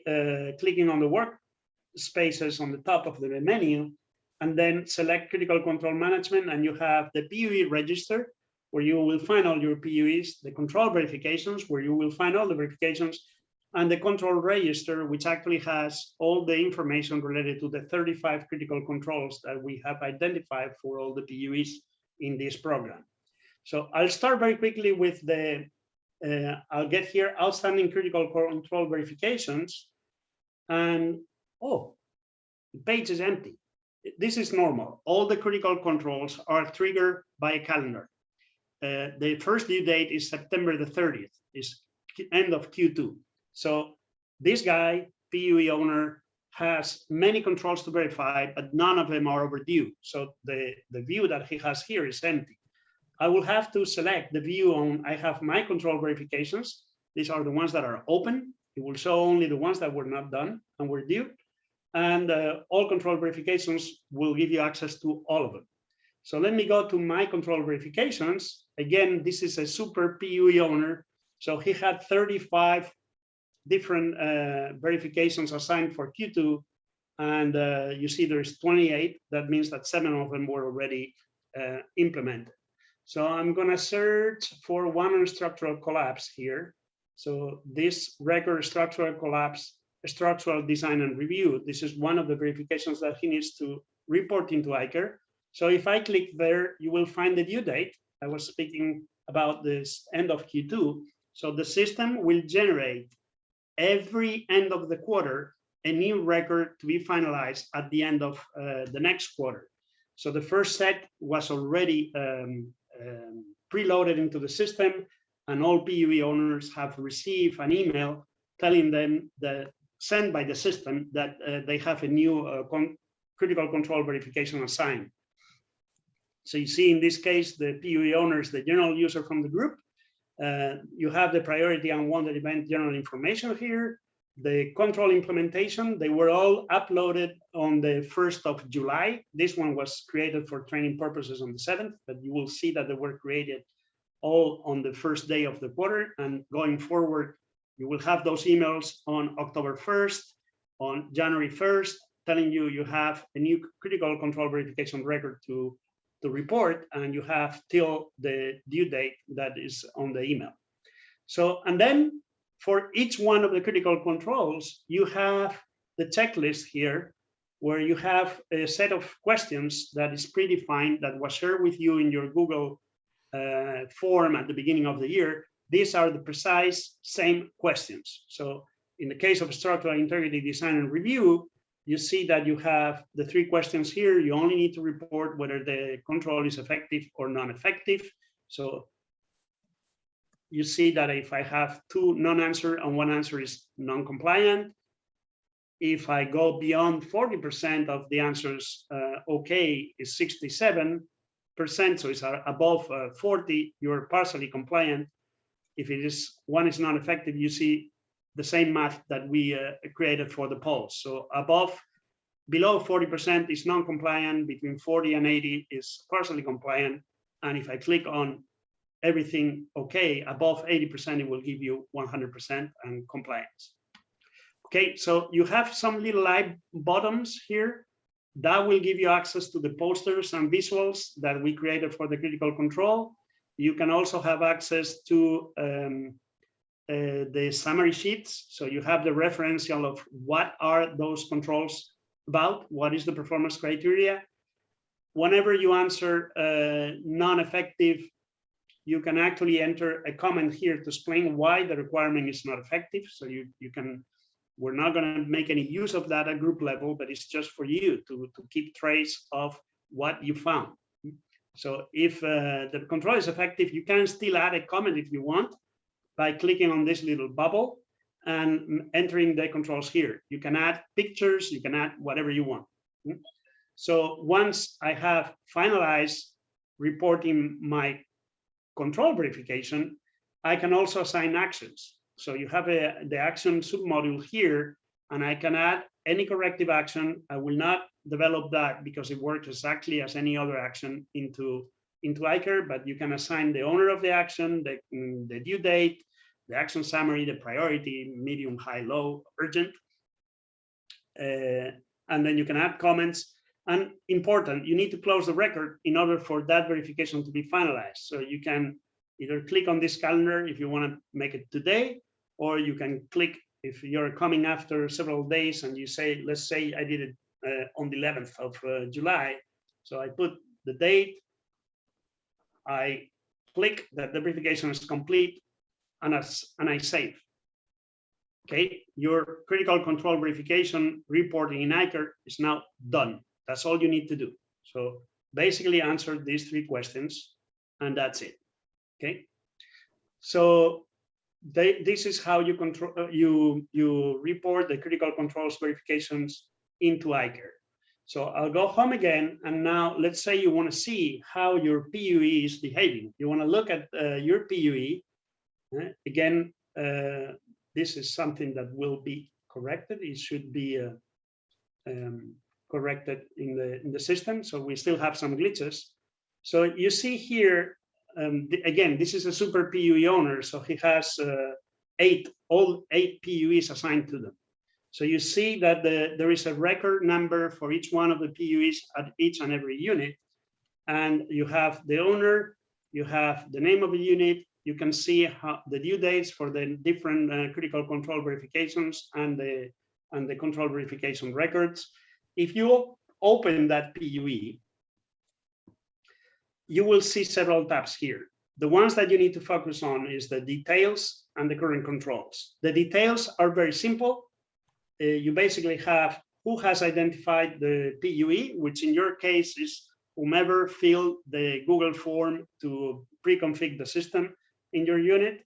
clicking on the workspaces on the top of the menu, and then select critical control management, and you have the PUE register, where you will find all your PUEs, the control verifications, where you will find all the verifications, and the control register, which actually has all the information related to the 35 critical controls that we have identified for all the PUEs in this program. So I'll start very quickly with the, I'll get here, outstanding critical control verifications, and oh, the page is empty. This is normal. All the critical controls are triggered by a calendar. The first due date is September the 30th, is end of Q2. So this guy, PUE owner, has many controls to verify, but none of them are overdue. So the view that he has here is empty. I will have to select the view on, I have my control verifications. These are the ones that are open. It will show only the ones that were not done and were due. And all control verifications will give you access to all of them. So let me go to my control verifications. Again, this is a super PUE owner. So he had 35 different verifications assigned for Q2. And you see there's 28. That means that 7 of them were already implemented. So I'm gonna search for one on structural collapse here. So this record structural collapse, structural design and review, this is one of the verifications that he needs to report into ICAR. So if I click there, you will find the due date. I was speaking about this end of Q2. So the system will generate every end of the quarter a new record to be finalized at the end of the next quarter. So the first set was already preloaded into the system, and all PUE owners have received an email telling them that sent by the system that they have a new critical control verification assigned. So you see in this case, the PUE owners, the general user from the group, you have the priority unwanted event general information here. The control implementation, they were all uploaded on the 1st of July. This one was created for training purposes on the 7th, but you will see that they were created all on the first day of the quarter. And going forward, you will have those emails on October 1st, on January 1st, telling you you have a new critical control verification record to report, and you have till the due date that is on the email. So, and then for each one of the critical controls, you have the checklist here, where you have a set of questions that is predefined, that was shared with you in your Google form at the beginning of the year. These are the precise same questions. So in the case of structural integrity design and review, you see that you have the 3 questions here. You only need to report whether the control is effective or non-effective. So you see that if I have 2 non-answer and 1 answer is non-compliant, if I go beyond 40% of the answers, okay, is 67%, so it's above 40, you're partially compliant. If it is 1 is non-effective, you see the same math that we created for the polls. So below 40% is non-compliant, between 40 and 80 is partially compliant. And if I click on everything okay, above 80%, it will give you 100% and compliance. Okay, so you have some little live buttons here that will give you access to the posters and visuals that we created for the critical control. You can also have access to the summary sheets. So you have the referential of what are those controls about what is the performance criteria. Whenever you answer non-effective, you can actually enter a comment here to explain why the requirement is not effective. So you can, we're not going to make any use of that at group level, but it's just for you to keep trace of what you found. So if the control is effective, you can still add a comment if you want by clicking on this little bubble and entering the controls here. You can add pictures, you can add whatever you want. So once I have finalized reporting my control verification, I can also assign actions. So you have the action submodule here, and I can add any corrective action. I will not develop that because it works exactly as any other action into iCare, but you can assign the owner of the action, the due date, the action summary, the priority, medium, high, low, urgent. And then you can add comments. And important, you need to close the record in order for that verification to be finalized. So you can either click on this calendar if you want to make it today, or you can click if you're coming after several days and you say, let's say I did it on the 11th of July. So I put the date, I click that the verification is complete, and I save. Okay, your critical control verification reporting in iCare is now done. That's all you need to do. So basically answer these 3 questions, and that's it. Okay, so this is how you control you report the critical controls verifications into iCare. So I'll go home again, and now let's say you want to see how your PUE is behaving. You want to look at your PUE. Again, this is something that will be corrected. It should be corrected in the system. So we still have some glitches. So you see here, again, this is a super PUE owner. So he has all 8 PUEs assigned to them. So you see that there is a record number for each one of the PUEs at each and every unit. And you have the owner, you have the name of the unit, you can see how the due dates for the different critical control verifications and the control verification records. If you open that PUE, you will see several tabs here. The ones that you need to focus on is the details and the current controls. The details are very simple. You basically have who has identified the PUE, which in your case is whomever filled the Google form to pre-config the system in your unit.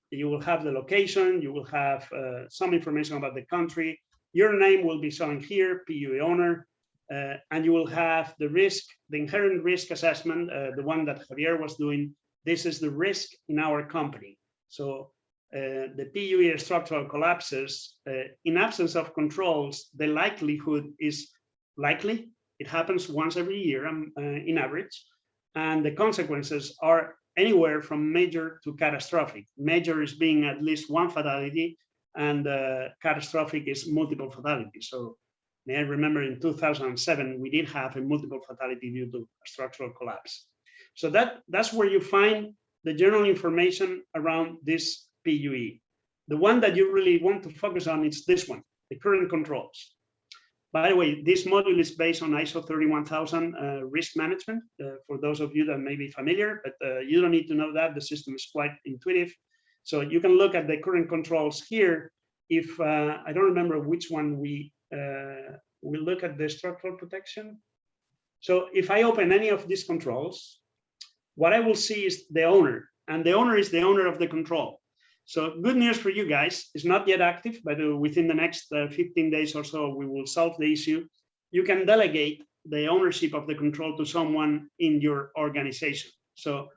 You will have the location, you will have some information about the country. Your name will be shown here, PUE owner, and you will have the risk, the inherent risk assessment, the one that Javier was doing. This is the risk in our company. So the PUE structural collapses, in absence of controls, the likelihood is likely. It happens once every year in average. And the consequences are anywhere from major to catastrophic. Major is being at least 1 fatality, and catastrophic is multiple fatalities. So may I remember in 2007, we did have a multiple fatality due to a structural collapse. So that's where you find the general information around this PUE. The one that you really want to focus on is this one, the current controls. By the way, this module is based on ISO 31000 risk management, for those of you that may be familiar, but you don't need to know that. The system is quite intuitive. So you can look at the current controls here. If I don't remember which one we look at the structural protection. So if I open any of these controls, what I will see is the owner, and the owner is the owner of the control. So good news for you guys, it's not yet active, but within the next 15 days or so, we will solve the issue. You can delegate the ownership of the control to someone in your organization. So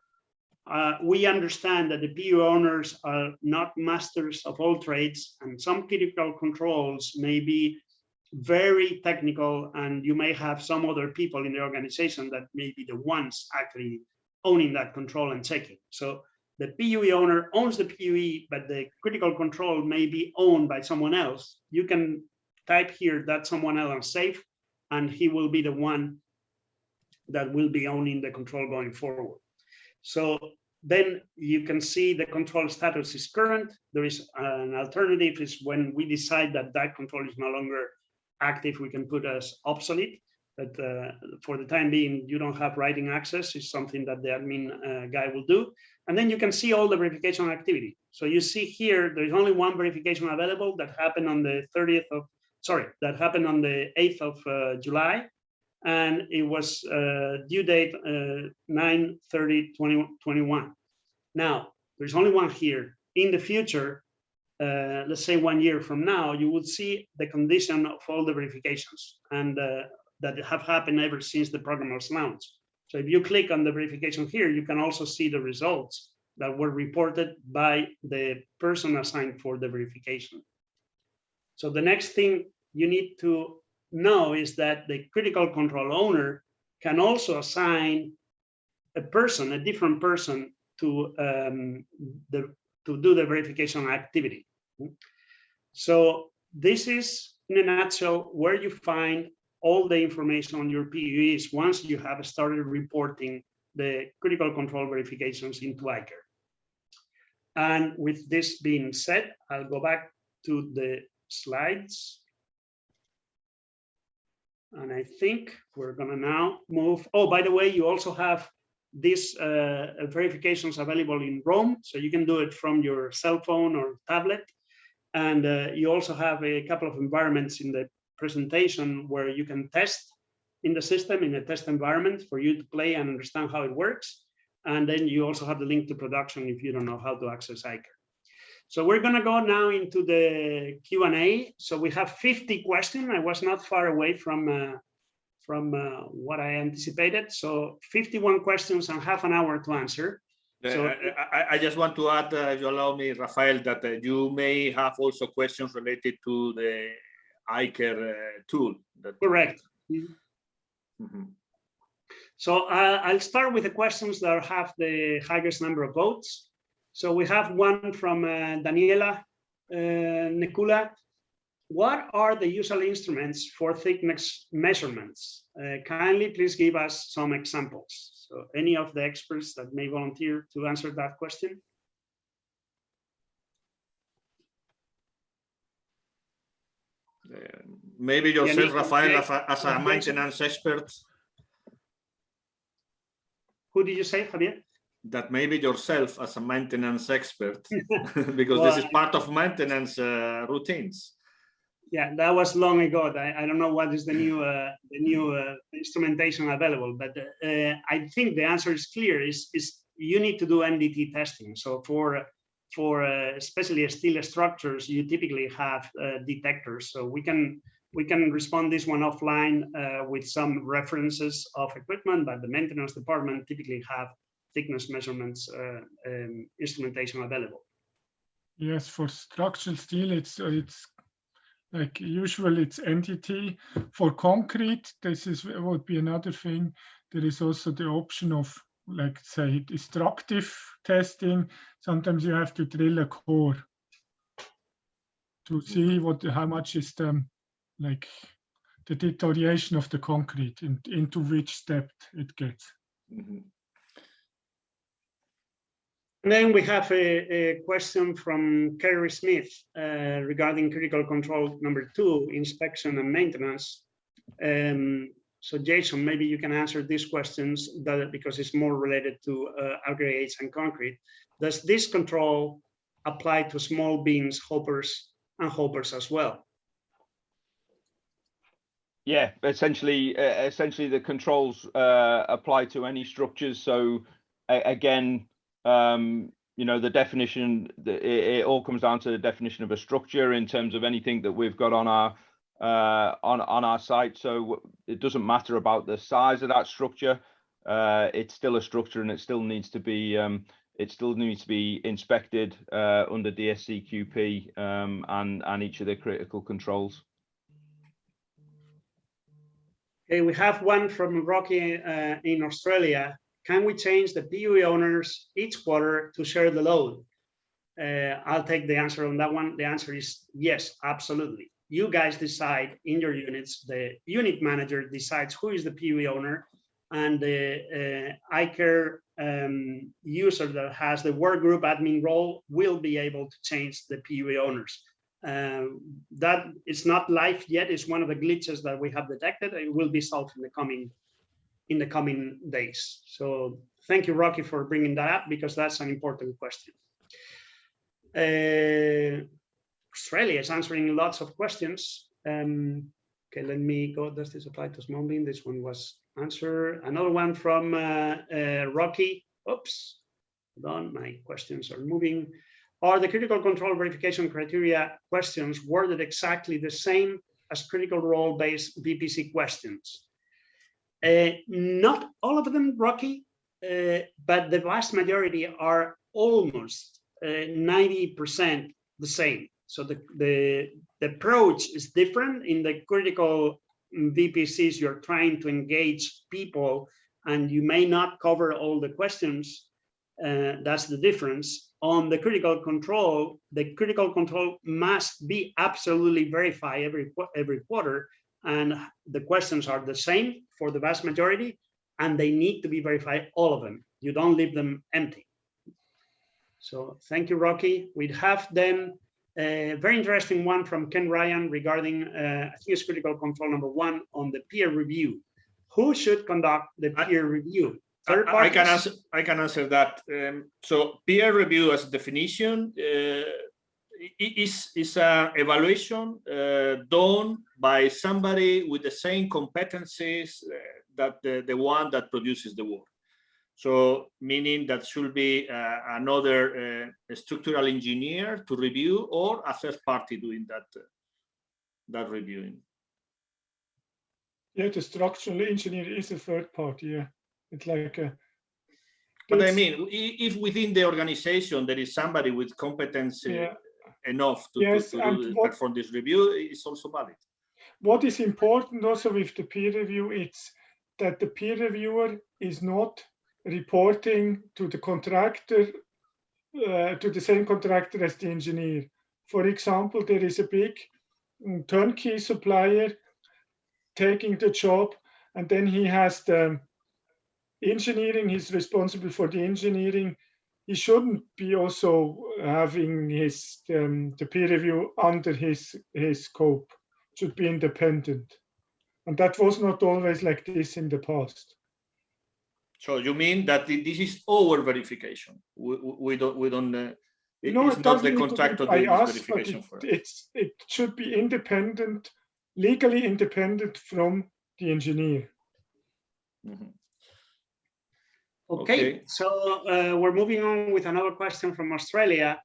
we understand that the PUE owners are not masters of all trades, and some critical controls may be very technical, and you may have some other people in the organization that may be the ones actually owning that control and checking. So the PUE owner owns the PUE, but the critical control may be owned by someone else. You can type here that someone else and save, and he will be the one that will be owning the control going forward. So then you can see the control status is current. There is an alternative, is when we decide that that control is no longer active, we can put as obsolete. But for the time being, you don't have writing access. It's something that the admin guy will do. And then you can see all the verification activity. So you see here, there's only one verification available that happened on the 30th of, sorry, that happened on the 8th of July. And it was due date 9/30/2021. Now, there's only one here. In the future, let's say 1 year from now, you would see the condition of all the verifications and that have happened ever since the program was launched. So if you click on the verification here, you can also see the results that were reported by the person assigned for the verification. So the next thing you need to know is that the critical control owner can also assign a person, a different person, to do the verification activity. So this is, in a nutshell, where you find all the information on your PUEs once you have started reporting the critical control verifications into ICARE. And with this being said, I'll go back to the slides. And I think we're gonna now move. Oh, by the way, you also have these verifications available in Rome, so you can do it from your cell phone or tablet. And you also have a couple of environments in the presentation where you can test in the system, in a test environment, for you to play and understand how it works. And then you also have the link to production if you don't know how to access ICARE. So we're gonna go now into the Q&A. So we have 50 questions. I was not far away from what I anticipated. So 51 questions and half an hour to answer. So I just want to add, if you allow me, Rafael, that you may have also questions related to the ICARE tool. Correct. Mm-hmm. So I'll start with the questions that have the highest number of votes. So we have one from Daniela Nekula. What are the usual instruments for thickness measurements? Kindly please give us some examples. So any of the experts that may volunteer to answer that question? Maybe yourself, Rafael, as a maintenance expert. Who did you say, Javier? That maybe yourself as a maintenance expert, because well, this is part of maintenance routines. Yeah, that was long ago. I don't know what is the new instrumentation available, but I think the answer is clear. Is you need to do NDT testing. So for especially steel structures, you typically have detectors. So we can respond this one offline with some references of equipment, but the maintenance department typically have thickness measurements instrumentation available. Yes, for structural steel, it's like usually it's NDT. For concrete, would be another thing. There is also the option of, like, say, destructive testing. Sometimes you have to drill a core to see how much is the deterioration of the concrete into which step it gets. Mm-hmm. Then we have a question from Kerry Smith regarding critical control number 2, inspection and maintenance. So Jason, maybe you can answer these questions because it's more related to aggregates and concrete. Does this control apply to small beams, hoppers, and hoppers as well? Yeah, essentially the controls apply to any structures. So again, you know, the definition, it all comes down to the definition of a structure in terms of anything that we've got on our site. So it doesn't matter about the size of that structure. It's still a structure, and it still needs to be inspected under DSCQP and each of the critical controls. Okay, we have one from Rocky in Australia. Can we change the PUE owners each quarter to share the load? I'll take the answer on that one. The answer is yes, absolutely. You guys decide in your units, the unit manager decides who is the PUE owner, and the ICARE user that has the work group admin role will be able to change the PUE owners. That is not live yet. It's one of the glitches that we have detected. It will be solved in the coming days. So thank you, Rocky, for bringing that up, because that's an important question. Australia is answering lots of questions. Okay, let me go. Does this apply to small bean? This one was answered. Another one from Rocky. Oops, hold on, my questions are moving. Are the critical control verification criteria questions worded exactly the same as critical role-based VPC questions? Not all of them, Rocky, but the vast majority are almost 90% the same. So the approach is different. In the critical VPCs, you're trying to engage people and you may not cover all the questions. That's the difference. On the critical control must be absolutely verified every quarter, and the questions are the same for the vast majority, and they need to be verified, all of them. You don't leave them empty. So thank you, Rocky. We have then a very interesting one from Ken Ryan regarding, I think it's critical control number 1 on the peer review. Who should conduct the peer review? I can answer that. So peer review as a definition is an evaluation done by somebody with the same competencies that the one that produces the work. So meaning that should be another structural engineer to review, or a third party doing that reviewing. Yeah, the structural engineer is a third party. Yeah, it's like a. But I mean, if within the organization there is somebody with competence enough to perform this review, it's also valid. What is important also with the peer review, it's that the peer reviewer is not reporting to the contractor, to the same contractor as the engineer. For example, there is a big turnkey supplier taking the job, and then he has the engineering, he's responsible for the engineering. He shouldn't be also having his the peer review under his scope. It should be independent, and that was not always like this in the past. So you mean that this is our verification? We don't. No, it's not the contractor doing this verification for us. It should be independent, legally independent from the engineer. Mm-hmm. Okay, so we're moving on with another question from Australia.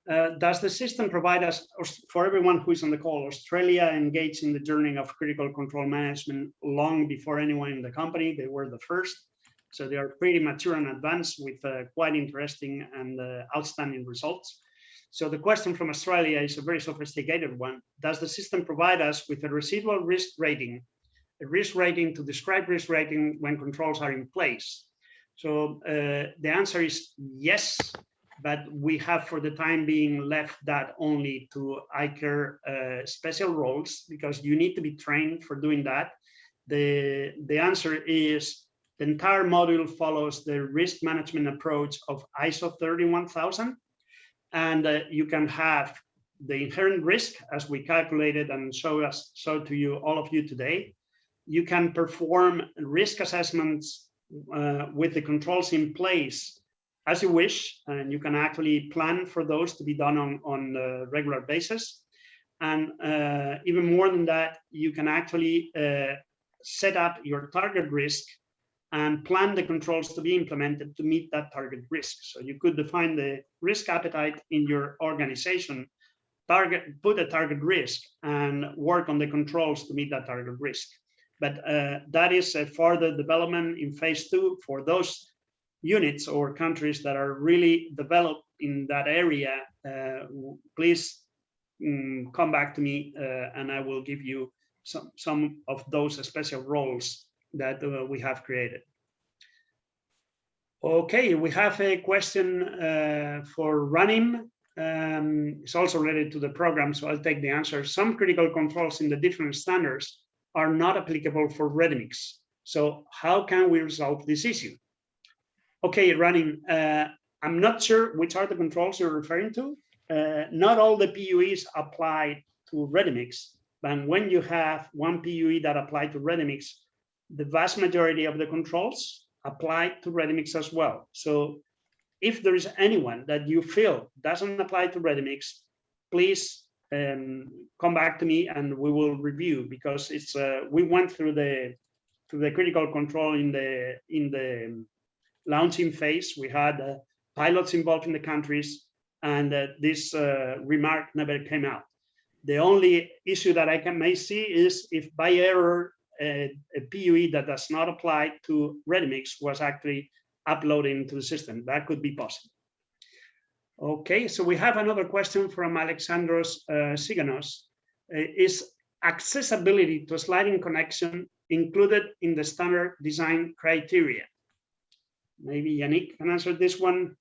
Does the system provide us, for everyone who is on the call, Australia engaged in the journey of critical control management long before anyone in the company? They were the first. So they are pretty mature and advanced with quite interesting and outstanding results. So the question from Australia is a very sophisticated one. Does the system provide us with a residual risk rating, to describe risk rating when controls are in place? So the answer is yes, but we have for the time being left that only to ICARE special roles, because you need to be trained for doing that. The answer is the entire module follows the risk management approach of ISO 31000, and you can have the inherent risk as we calculated and show to you, all of you today. You can perform risk assessments with the controls in place as you wish, and you can actually plan for those to be done on a regular basis. And even more than that, you can actually set up your target risk and plan the controls to be implemented to meet that target risk. So you could define the risk appetite in your organization, put a target risk, and work on the controls to meet that target risk. But that is a further development in phase 2 for those units or countries that are really developed in that area. Please come back to me and I will give you some of those special roles that we have created. Okay, we have a question for Ranim. It's also related to the program, so I'll take the answer. Some critical controls in the different standards are not applicable for ready-mix. So how can we resolve this issue? Okay, Ranim, I'm not sure which are the controls you're referring to. not all the PUEs apply to ready-mix, but when you have one PUE that apply to ready-mix, the vast majority of the controls apply to ready-mix as well. So if there is anyone that you feel doesn't apply to ready-mix, please come back to me and we will review, because it's we went through the critical control in the launching phase. We had pilots involved in the countries, and this remark never came out. The only issue that I may see is if by error a PUE that does not apply to ready-mix was actually uploaded into the system. That could be possible. Okay, so we have another question from Alexandros Siganos. Is accessibility to a sliding connection included in the standard design criteria? Maybe Yannick can answer this one,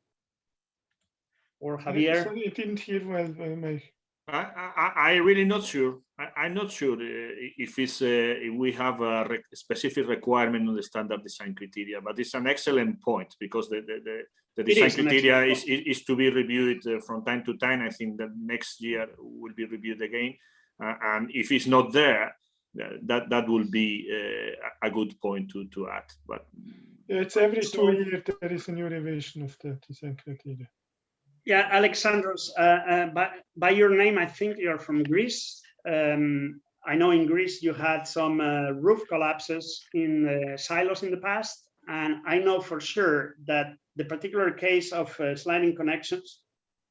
or Javier. Sorry, I didn't hear well, Mike. I'm really not sure. I'm not sure if it's if we have a specific requirement on the standard design criteria, but it's an excellent point, because the design criteria is to be reviewed from time to time. I think that next year will be reviewed again, and if it's not there, that will be a good point to add. But it's every 2 years there is a new revision of the design criteria. Yeah, Alexandros, by your name, I think you're from Greece. I know in Greece you had some roof collapses in silos in the past, and I know for sure that the particular case of sliding connections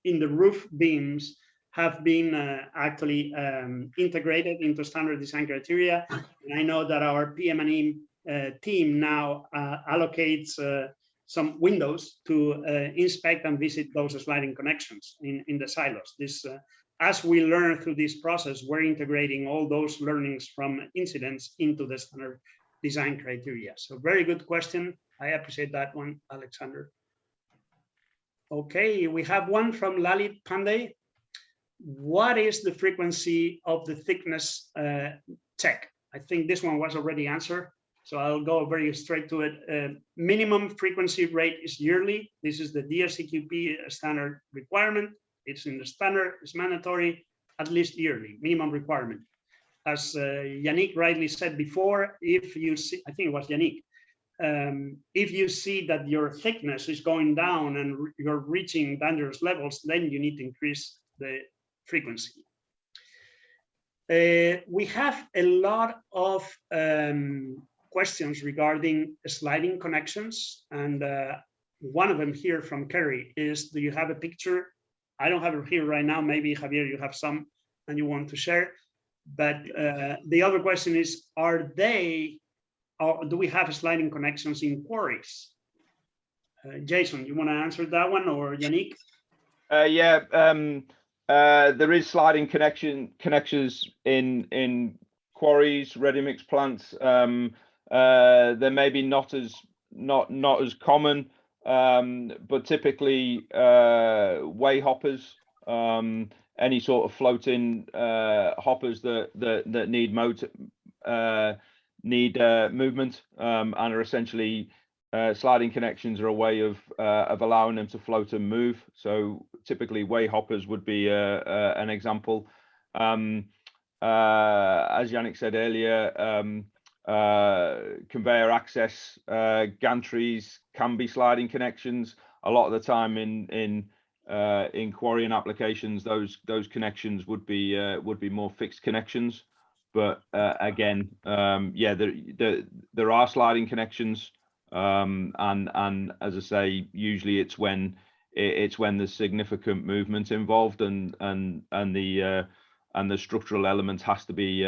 in the roof beams have been actually integrated into standard design criteria. And I know that our PM&E team now allocates some windows to inspect and visit those sliding connections in the silos. This, as we learn through this process, we're integrating all those learnings from incidents into the standard design criteria. So very good question. I appreciate that one, Alexander. Okay, we have one from Lalit Pandey. What is the frequency of the thickness check? I think this one was already answered, so I'll go very straight to it. Minimum frequency rate is yearly. This is the DSCQP standard requirement. It's in the standard, it's mandatory, at least yearly, minimum requirement. As Yannick rightly said before, if you see, I think it was Yannick, if you see that your thickness is going down and you're reaching dangerous levels, then you need to increase the frequency. We have a lot of questions regarding sliding connections, and one of them here from Kerry is, do you have a picture? I don't have it here right now. Maybe Javier, you have some and you want to share. But the other question is, are they, or do we have sliding connections in quarries? Jason, you want to answer that one, or Yannick? Yeah, there is sliding connections in quarries, ready-mix plants. They're maybe not as common, but typically way hoppers, any sort of floating hoppers that need motor, movement, and are essentially sliding connections are a way of allowing them to float and move. So typically way hoppers would be an example. As Yannick said earlier, conveyor access gantries can be sliding connections. A lot of the time in quarrying applications, those connections would be more fixed connections. But again, yeah, there are sliding connections, and as I say, usually it's when there's significant movement involved, and the structural element has to be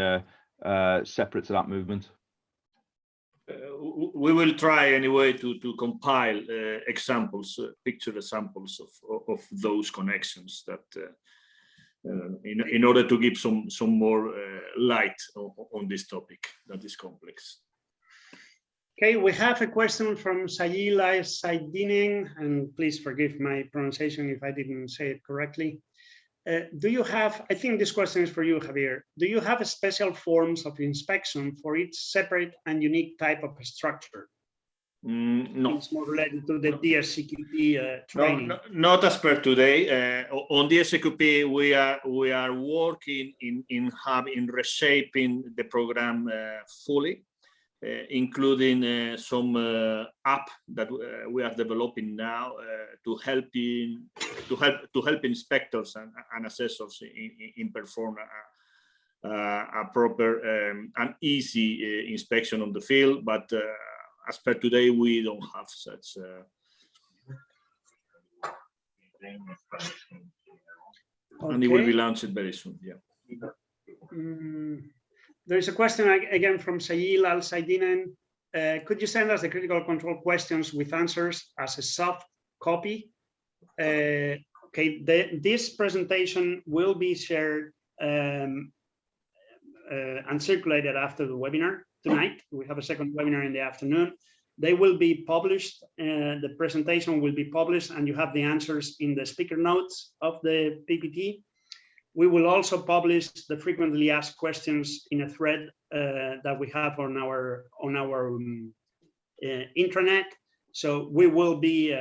separate to that movement. We will try anyway to compile examples, picture examples of those connections that in order to give some more light on this topic that is complex. Okay, we have a question from Sayila Saidinin, and please forgive my pronunciation if I didn't say it correctly. Do you have, I think this question is for you, Javier, do you have special forms of inspection for each separate and unique type of structure? No. It's more related to the DSCQP training. No, not as per today. On DSCQP, we are working in reshaping the program fully, including some app that we are developing now to help inspectors and assessors in perform a proper and easy inspection on the field. But as per today, we don't have such. And it will be launched very soon. Yeah. There is a question again from Sayil Al Saidinen. Could you send us the critical control questions with answers as a soft copy? Okay, this presentation will be shared and circulated after the webinar tonight. We have a second webinar in the afternoon. They will be published. The presentation will be published, and you have the answers in the speaker notes of the PPT. We will also publish the frequently asked questions in a thread that we have on our intranet. So we will be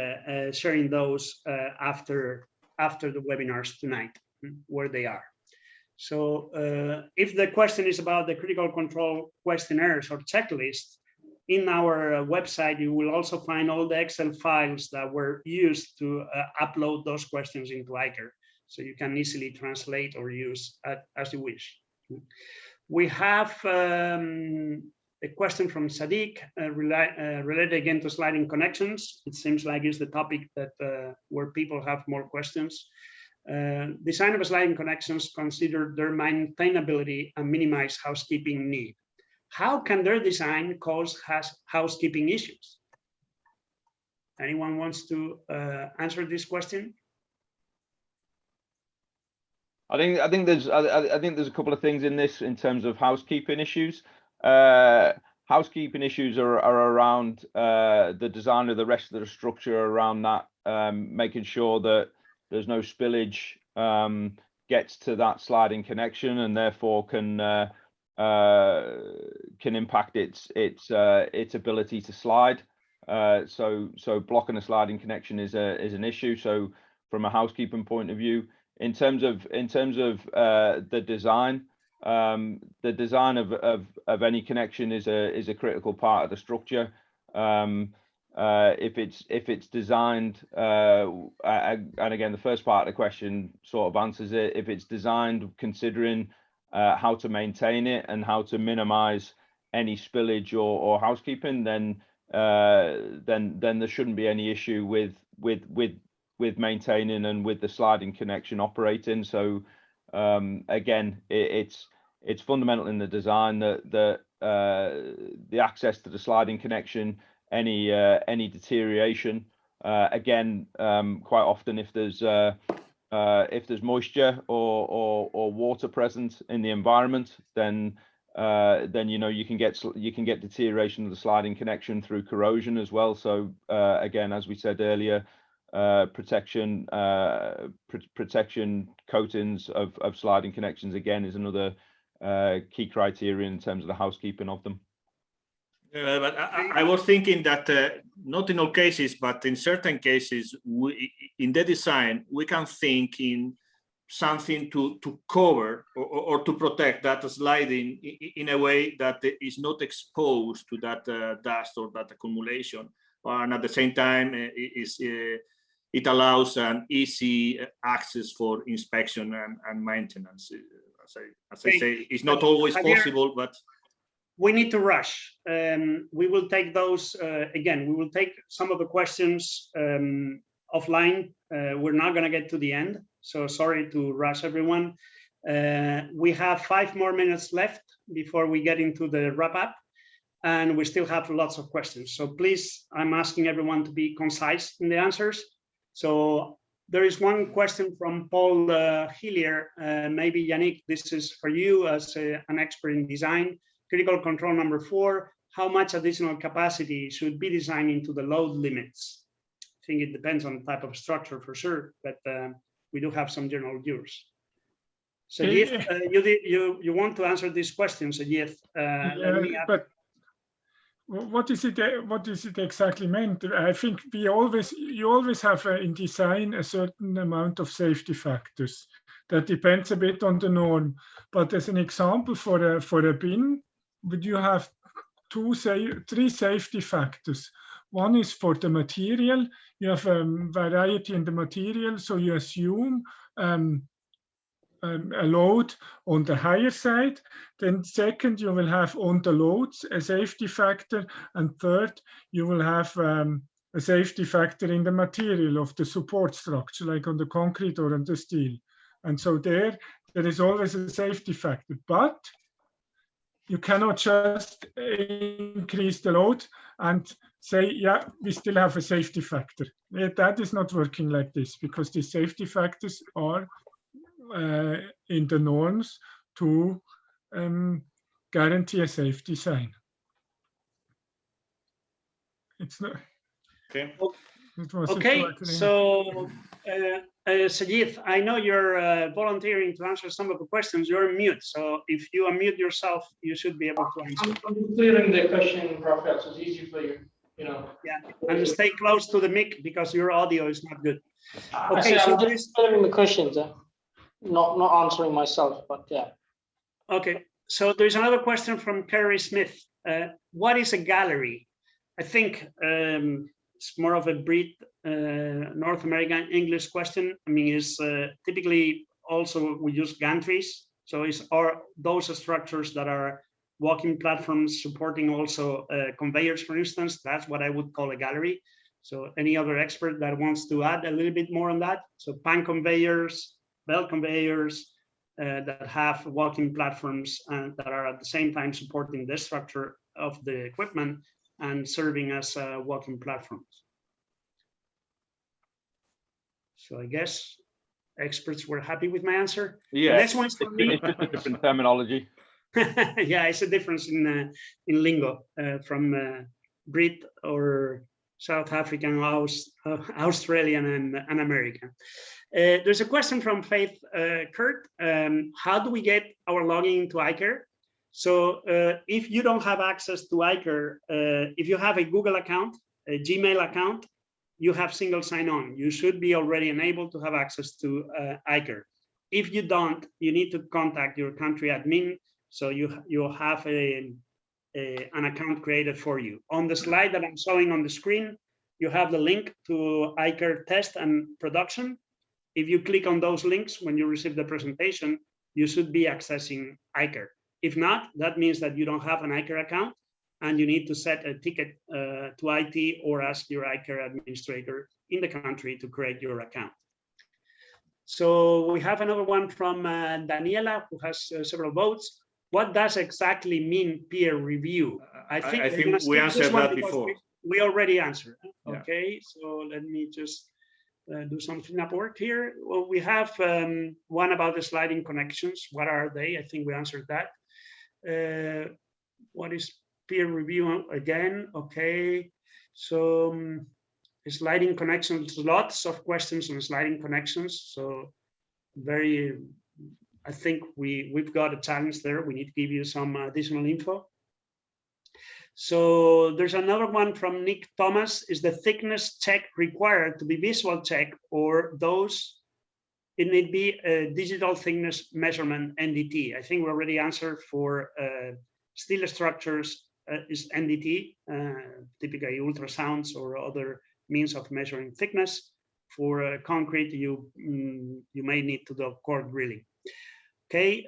sharing those after the webinars tonight, where they are. So if the question is about the critical control questionnaires or checklists, in our website, you will also find all the Excel files that were used to upload those questions into ICAR. So you can easily translate or use as you wish. We have a question from Sadiq related again to sliding connections. It seems like it's the topic that where people have more questions. Design of sliding connections consider their maintainability and minimize housekeeping need. How can their design cause housekeeping issues? Anyone wants to answer this question? I think there's a couple of things in this in terms of housekeeping issues. Housekeeping issues are around the design of the rest of the structure around that, making sure that there's no spillage gets to that sliding connection and therefore can impact its ability to slide. So blocking a sliding connection is an issue. So from a housekeeping point of view, in terms of the design of any connection is a critical part of the structure. If it's designed, and again, the first part of the question sort of answers it. If it's designed considering how to maintain it and how to minimize any spillage or housekeeping, then there shouldn't be any issue with maintaining and with the sliding connection operating. So again, it's fundamental in the design that the access to the sliding connection, any deterioration, again, quite often if there's moisture or water present in the environment, then you know you can get deterioration of the sliding connection through corrosion as well. So again, as we said earlier, protection coatings of sliding connections again is another key criteria in terms of the housekeeping of them. But I was thinking that not in all cases, but in certain cases, in the design, we can think in something to cover or to protect that sliding in a way that is not exposed to that dust or that accumulation, and at the same time it allows an easy access for inspection and maintenance. As I say, it's not always possible, but we need to rush. We will take those again. We will take some of the questions offline. We're not going to get to the end, so sorry to rush everyone. We have 5 more minutes left before we get into the wrap up, and we still have lots of questions. So please, I'm asking everyone to be concise in the answers. So there is one question from Paul Hillier. Maybe Yannick, this is for you as an expert in design. Critical control number 4, how much additional capacity should be designed into the load limits? I think it depends on the type of structure for sure, but we do have some general views. So you want to answer this question, so yes. But what is it exactly meant? I think you always have in design a certain amount of safety factors. That depends a bit on the norm. But as an example for a bin, would you have three safety factors? One is for the material. You have variety in the material, so you assume a load on the higher side. Then second, you will have on the loads a safety factor. And third, you will have a safety factor in the material of the support structure, like on the concrete or on the steel. And so there is always a safety factor. But you cannot just increase the load and say, yeah, we still have a safety factor. That is not working like this, because the safety factors are in the norms to guarantee a safe design. It's not. Okay. Okay, so Sajid, I know you're volunteering to answer some of the questions. You're on mute, so if you unmute yourself, you should be able to answer. I'm clearing the question, Raphael, so it's easy for you. Yeah, and stay close to the mic because your audio is not good. Okay, so I'm just clearing the questions, not answering myself, but yeah. Okay, so there's another question from Kerry Smith. What is a gallery? I think it's more of a breed North American English question. I mean, it's typically also we use gantries. So are those structures that are walking platforms supporting also conveyors, for instance. That's what I would call a gallery. So any other expert that wants to add a little bit more on that? So pan conveyors, belt conveyors that have walking platforms and that are at the same time supporting the structure of the equipment and serving as walking platforms. So I guess experts were happy with my answer. Yeah. The next one's for me. It's just a different terminology. Yeah, it's a difference in lingo from Brit or South African, Australian, and American. There's a question from Faith Kurt. How do we get our login into iCare? So if you don't have access to iCare, if you have a Google account, a Gmail account, you have single sign-on. You should be already enabled to have access to iCare. If you don't, you need to contact your country admin. So you'll have an account created for you. On the slide that I'm showing on the screen, you have the link to iCare test and production. If you click on those links when you receive the presentation, you should be accessing iCare. If not, that means that you don't have an iCare account and you need to set a ticket to IT or ask your iCare administrator in the country to create your account. So we have another one from Daniela, who has several votes. What does exactly mean peer review? I think we answered that before. We already answered. Yeah. Okay, so let me just do some cleanup work here. Well, we have one about the sliding connections. What are they? I think we answered that. What is peer review again? Okay, so sliding connections, lots of questions on sliding connections. So I think we've got a challenge there. We need to give you some additional info. So there's another one from Nick Thomas. Is the thickness check required to be visual check, or it need be a digital thickness measurement, NDT? I think we already answered for steel structures is NDT, typically ultrasounds or other means of measuring thickness. For concrete, you may need to do core drilling. Okay,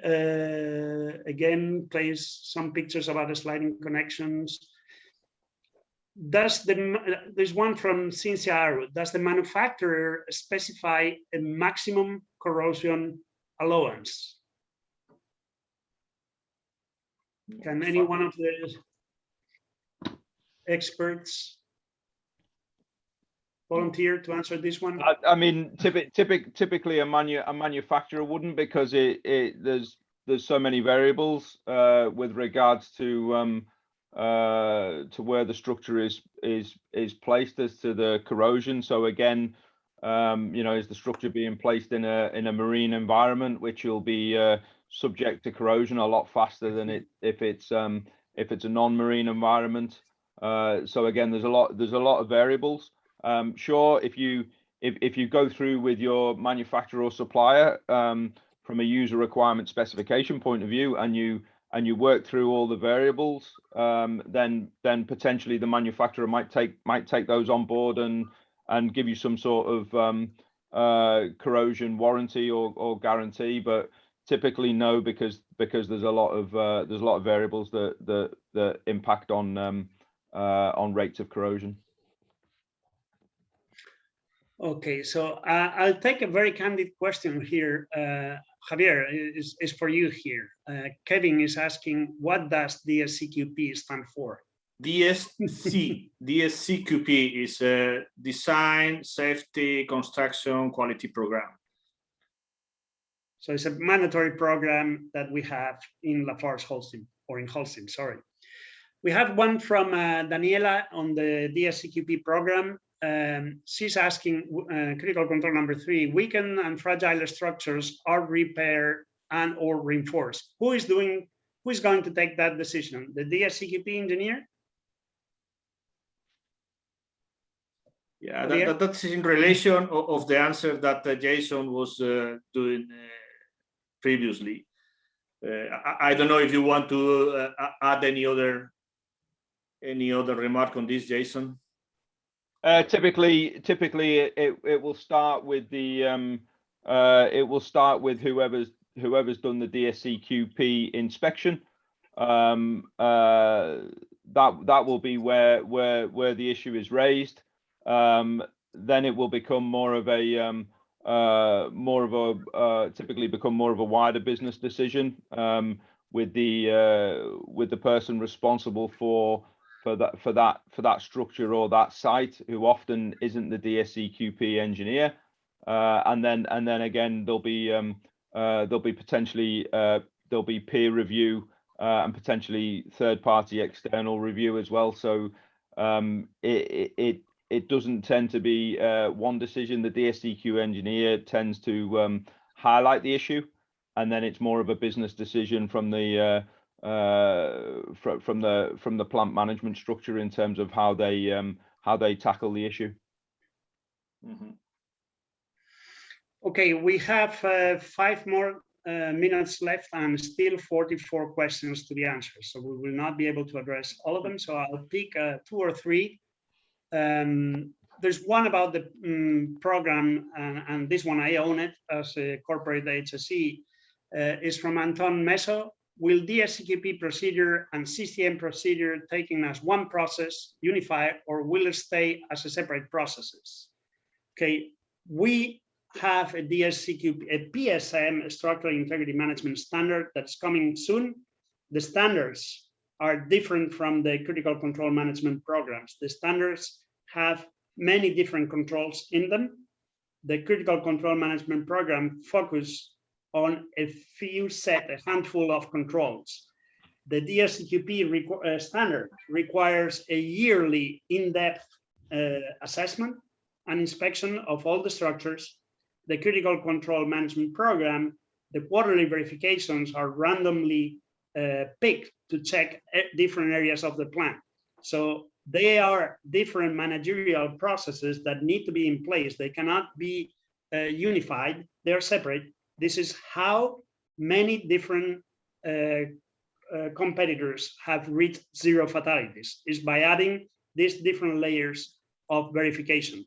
again, place some pictures about the sliding connections. There's one from Cynthia Aru. Does the manufacturer specify a maximum corrosion allowance? Can any one of the experts volunteer to answer this one? I mean, typically a manufacturer wouldn't, because there's so many variables with regards to where the structure is placed as to the corrosion. So again, is the structure being placed in a marine environment, which will be subject to corrosion a lot faster than if it's a non-marine environment. So again, there's a lot of variables. Sure, if you go through with your manufacturer or supplier from a user requirement specification point of view, and you work through all the variables, then potentially the manufacturer might take those on board and give you some sort of corrosion warranty or guarantee. But typically no, because there's a lot of variables that impact on rates of corrosion. Okay, so I'll take a very candid question here. Javier, is for you here. Kevin is asking, what does DSCQP stand for? DSCQP is a Design, Safety, Construction, Quality Program. So it's a mandatory program that we have in Lafarge Holcim, or in Holcim, sorry. We have one from Daniela on the DSCQP program. She's asking, critical control number 3, weakened and fragile structures are repaired and or reinforced. Who is going to take that decision? The DSCQP engineer? Yeah, that's in relation of the answer that Jason was doing previously. I don't know if you want to add any other remark on this, Jason. Typically, it will start with the whoever's done the DSCQP inspection. That will be where the issue is raised. Then it will become typically become more of a wider business decision with the person responsible for that structure or that site, who often isn't the DSCQP engineer. And then again, there'll be potentially there'll be peer review and potentially third-party external review as well. So it doesn't tend to be one decision. The DSCQ engineer tends to highlight the issue, and then it's more of a business decision from the plant management structure in terms of how they tackle the issue. Mm-hmm. Okay, we have 5 more minutes left and still 44 questions to be answered. So we will not be able to address all of them. So I'll pick 2 or 3. There's one about the program, and this one I own it as a corporate HSE, is from Anton Meso. Will DSCQP procedure and CCM procedure taken as one process unified, or will it stay as a separate processes? Okay, we have a DSCQP, a PSM, Structural Integrity Management Standard, that's coming soon. The standards are different from the critical control management programs. The standards have many different controls in them. The critical control management program focus on a handful of controls. The DSCQP standard requires a yearly in-depth assessment and inspection of all the structures. The critical control management program, the quarterly verifications are randomly picked to check different areas of the plant. So they are different managerial processes that need to be in place. They cannot be unified, they're separate. This is how many different competitors have reached 0 fatalities, is by adding these different layers of verification.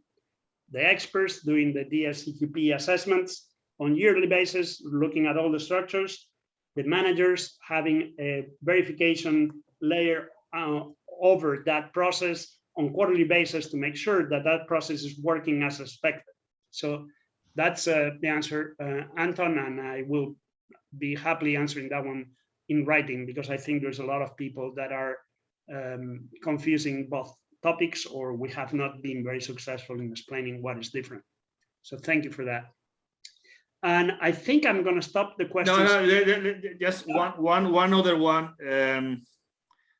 The experts doing the DSCQP assessments on yearly basis, looking at all the structures, the managers having a verification layer over that process on quarterly basis to make sure that that process is working as expected. So that's the answer, Anton, and I will be happily answering that one in writing, because I think there's a lot of people that are confusing both topics, or we have not been very successful in explaining what is different. So thank you for that. And I think I'm going to stop the questions. No, just one other one,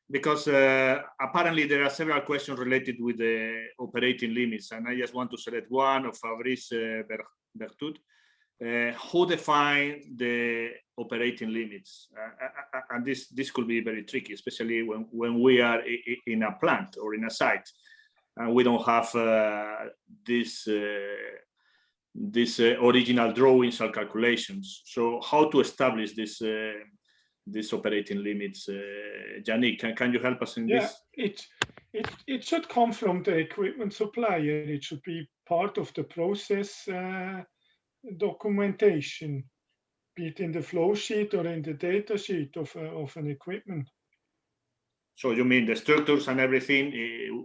because apparently there are several questions related with the operating limits, and I just want to select one of Fabrice Berthoud. who define the operating limits? And this could be very tricky, especially when we are in a plant or in a site, and we don't have this original drawings or calculations. So how to establish this operating limits? Yannick, can you help us in this? It should come from the equipment supplier. It should be part of the process documentation, be it in the flow sheet or in the data sheet of an equipment. So you mean the structures and everything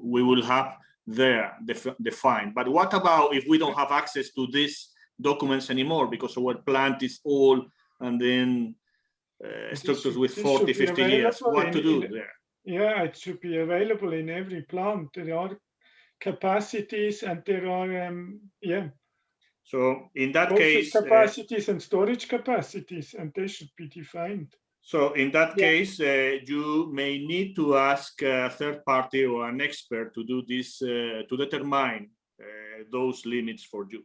we will have there defined. But what about if we don't have access to these documents anymore because our plant is old and then structures with 40, 50 years? What to do there? Yeah, it should be available in every plant. There are capacities and there are, So in that process case, capacities and storage capacities, and they should be defined. So in that case, you may need to ask a third party or an expert to do this, to determine those limits for you.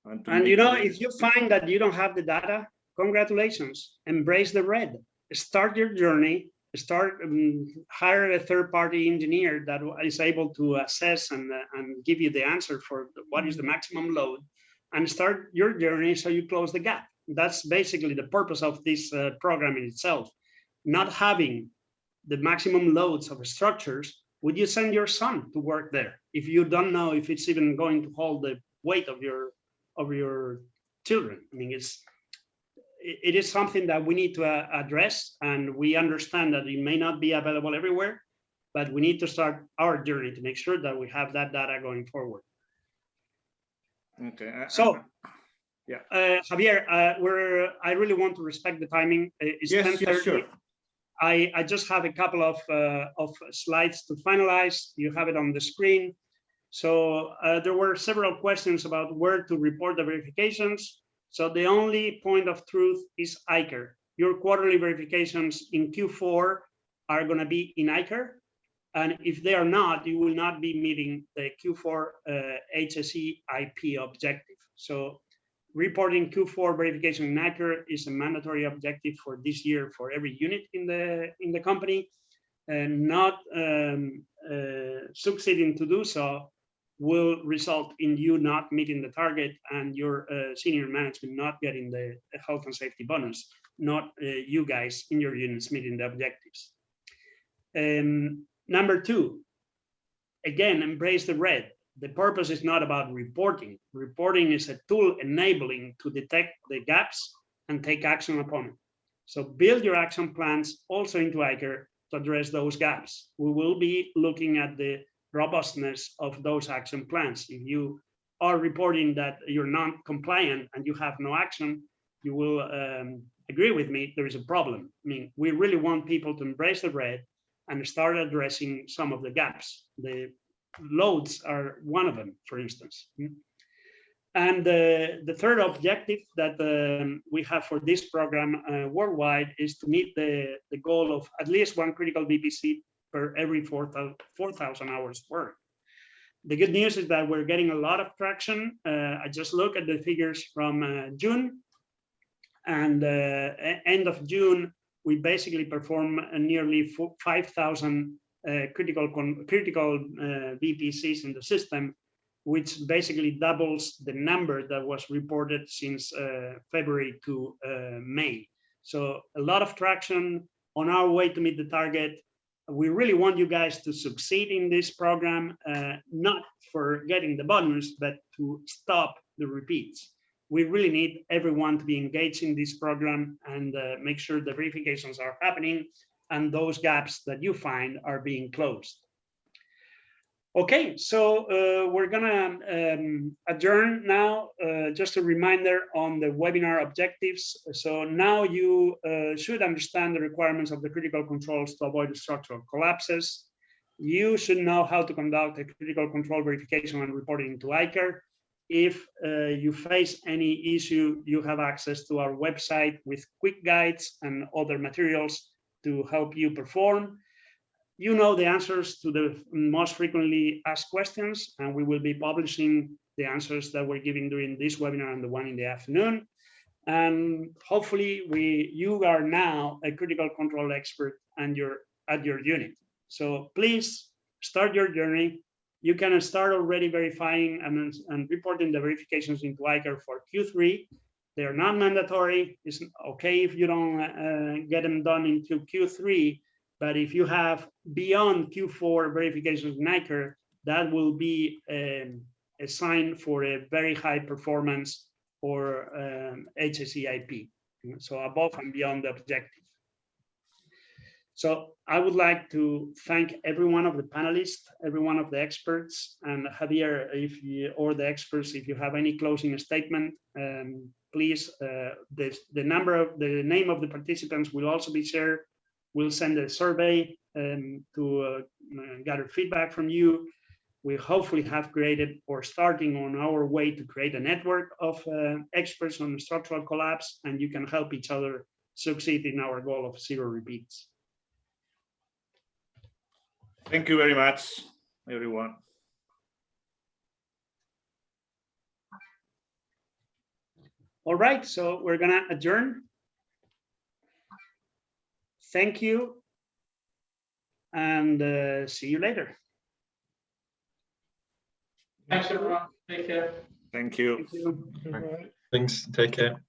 And you know, if you find that you don't have the data, congratulations, embrace the red. Start your journey, hire a third-party engineer that is able to assess and give you the answer for what is the maximum load, and start your journey so you close the gap. That's basically the purpose of this program in itself. Not having the maximum loads of structures, would you send your son to work there if you don't know if it's even going to hold the weight of your children? I mean, it is something that we need to address, and we understand that it may not be available everywhere, but we need to start our journey to make sure that we have that data going forward. Okay. So, yeah, Javier, I really want to respect the timing. It's 10:30. Yes, sure. I just have a couple of slides to finalize. You have it on the screen. So there were several questions about where to report the verifications. So the only point of truth is ICAR. Your quarterly verifications in Q4 are going to be in ICAR. And if they are not, you will not be meeting the Q4 HSE IP objective. So reporting Q4 verification in ICAR is a mandatory objective for this year for every unit in the company. And not succeeding to do so will result in you not meeting the target and your senior management not getting the health and safety bonus, not you guys in your units meeting the objectives. Number two, again, embrace the red. The purpose is not about reporting. Reporting is a tool enabling to detect the gaps and take action upon it. So build your action plans also into ICAR to address those gaps. We will be looking at the robustness of those action plans. If you are reporting that you're not compliant and you have no action, you will agree with me, there is a problem. I mean, we really want people to embrace the red and start addressing some of the gaps. The loads are one of them, for instance. And the third objective that we have for this program worldwide is to meet the goal of at least one critical VPC per every 4,000 hours worked. The good news is that we're getting a lot of traction. I just look at the figures from June, and end of June, we basically perform nearly 5,000 critical VPCs in the system, which basically doubles the number that was reported since February to May. So a lot of traction on our way to meet the target. We really want you guys to succeed in this program, not for getting the bonus, but to stop the repeats. We really need everyone to be engaged in this program and make sure the verifications are happening and those gaps that you find are being closed. Okay, so we're gonna adjourn now. Just a reminder on the webinar objectives. So now you should understand the requirements of the critical controls to avoid structural collapses. You should know how to conduct a critical control verification and reporting to ICAR. If you face any issue, you have access to our website with quick guides and other materials to help you perform. you know the answers to the most frequently asked questions, and we will be publishing the answers that we're giving during this webinar and the one in the afternoon. And hopefully you are now a critical control expert and you're at your unit. So please start your journey. You can start already verifying and reporting the verifications into ICAR for Q3. They're not mandatory. It's okay if you don't get them done into Q3, but if you have beyond Q4 verifications in ICAR, that will be a sign for a very high performance or HACCP, so above and beyond the objective. So I would like to thank every one of the panelists, every one of the experts, and Javier, or the experts, if you have any closing statement, please. The name of the participants will also be shared. We'll send a survey to gather feedback from you. We hopefully have created or starting on our way to create a network of experts on structural collapse, and you can help each other succeed in our goal of 0 repeats. Thank you very much, everyone. All right, so we're gonna adjourn. Thank you, and see you later. Thanks, everyone. Take care. Thank you. Thank you. Thanks. Take care.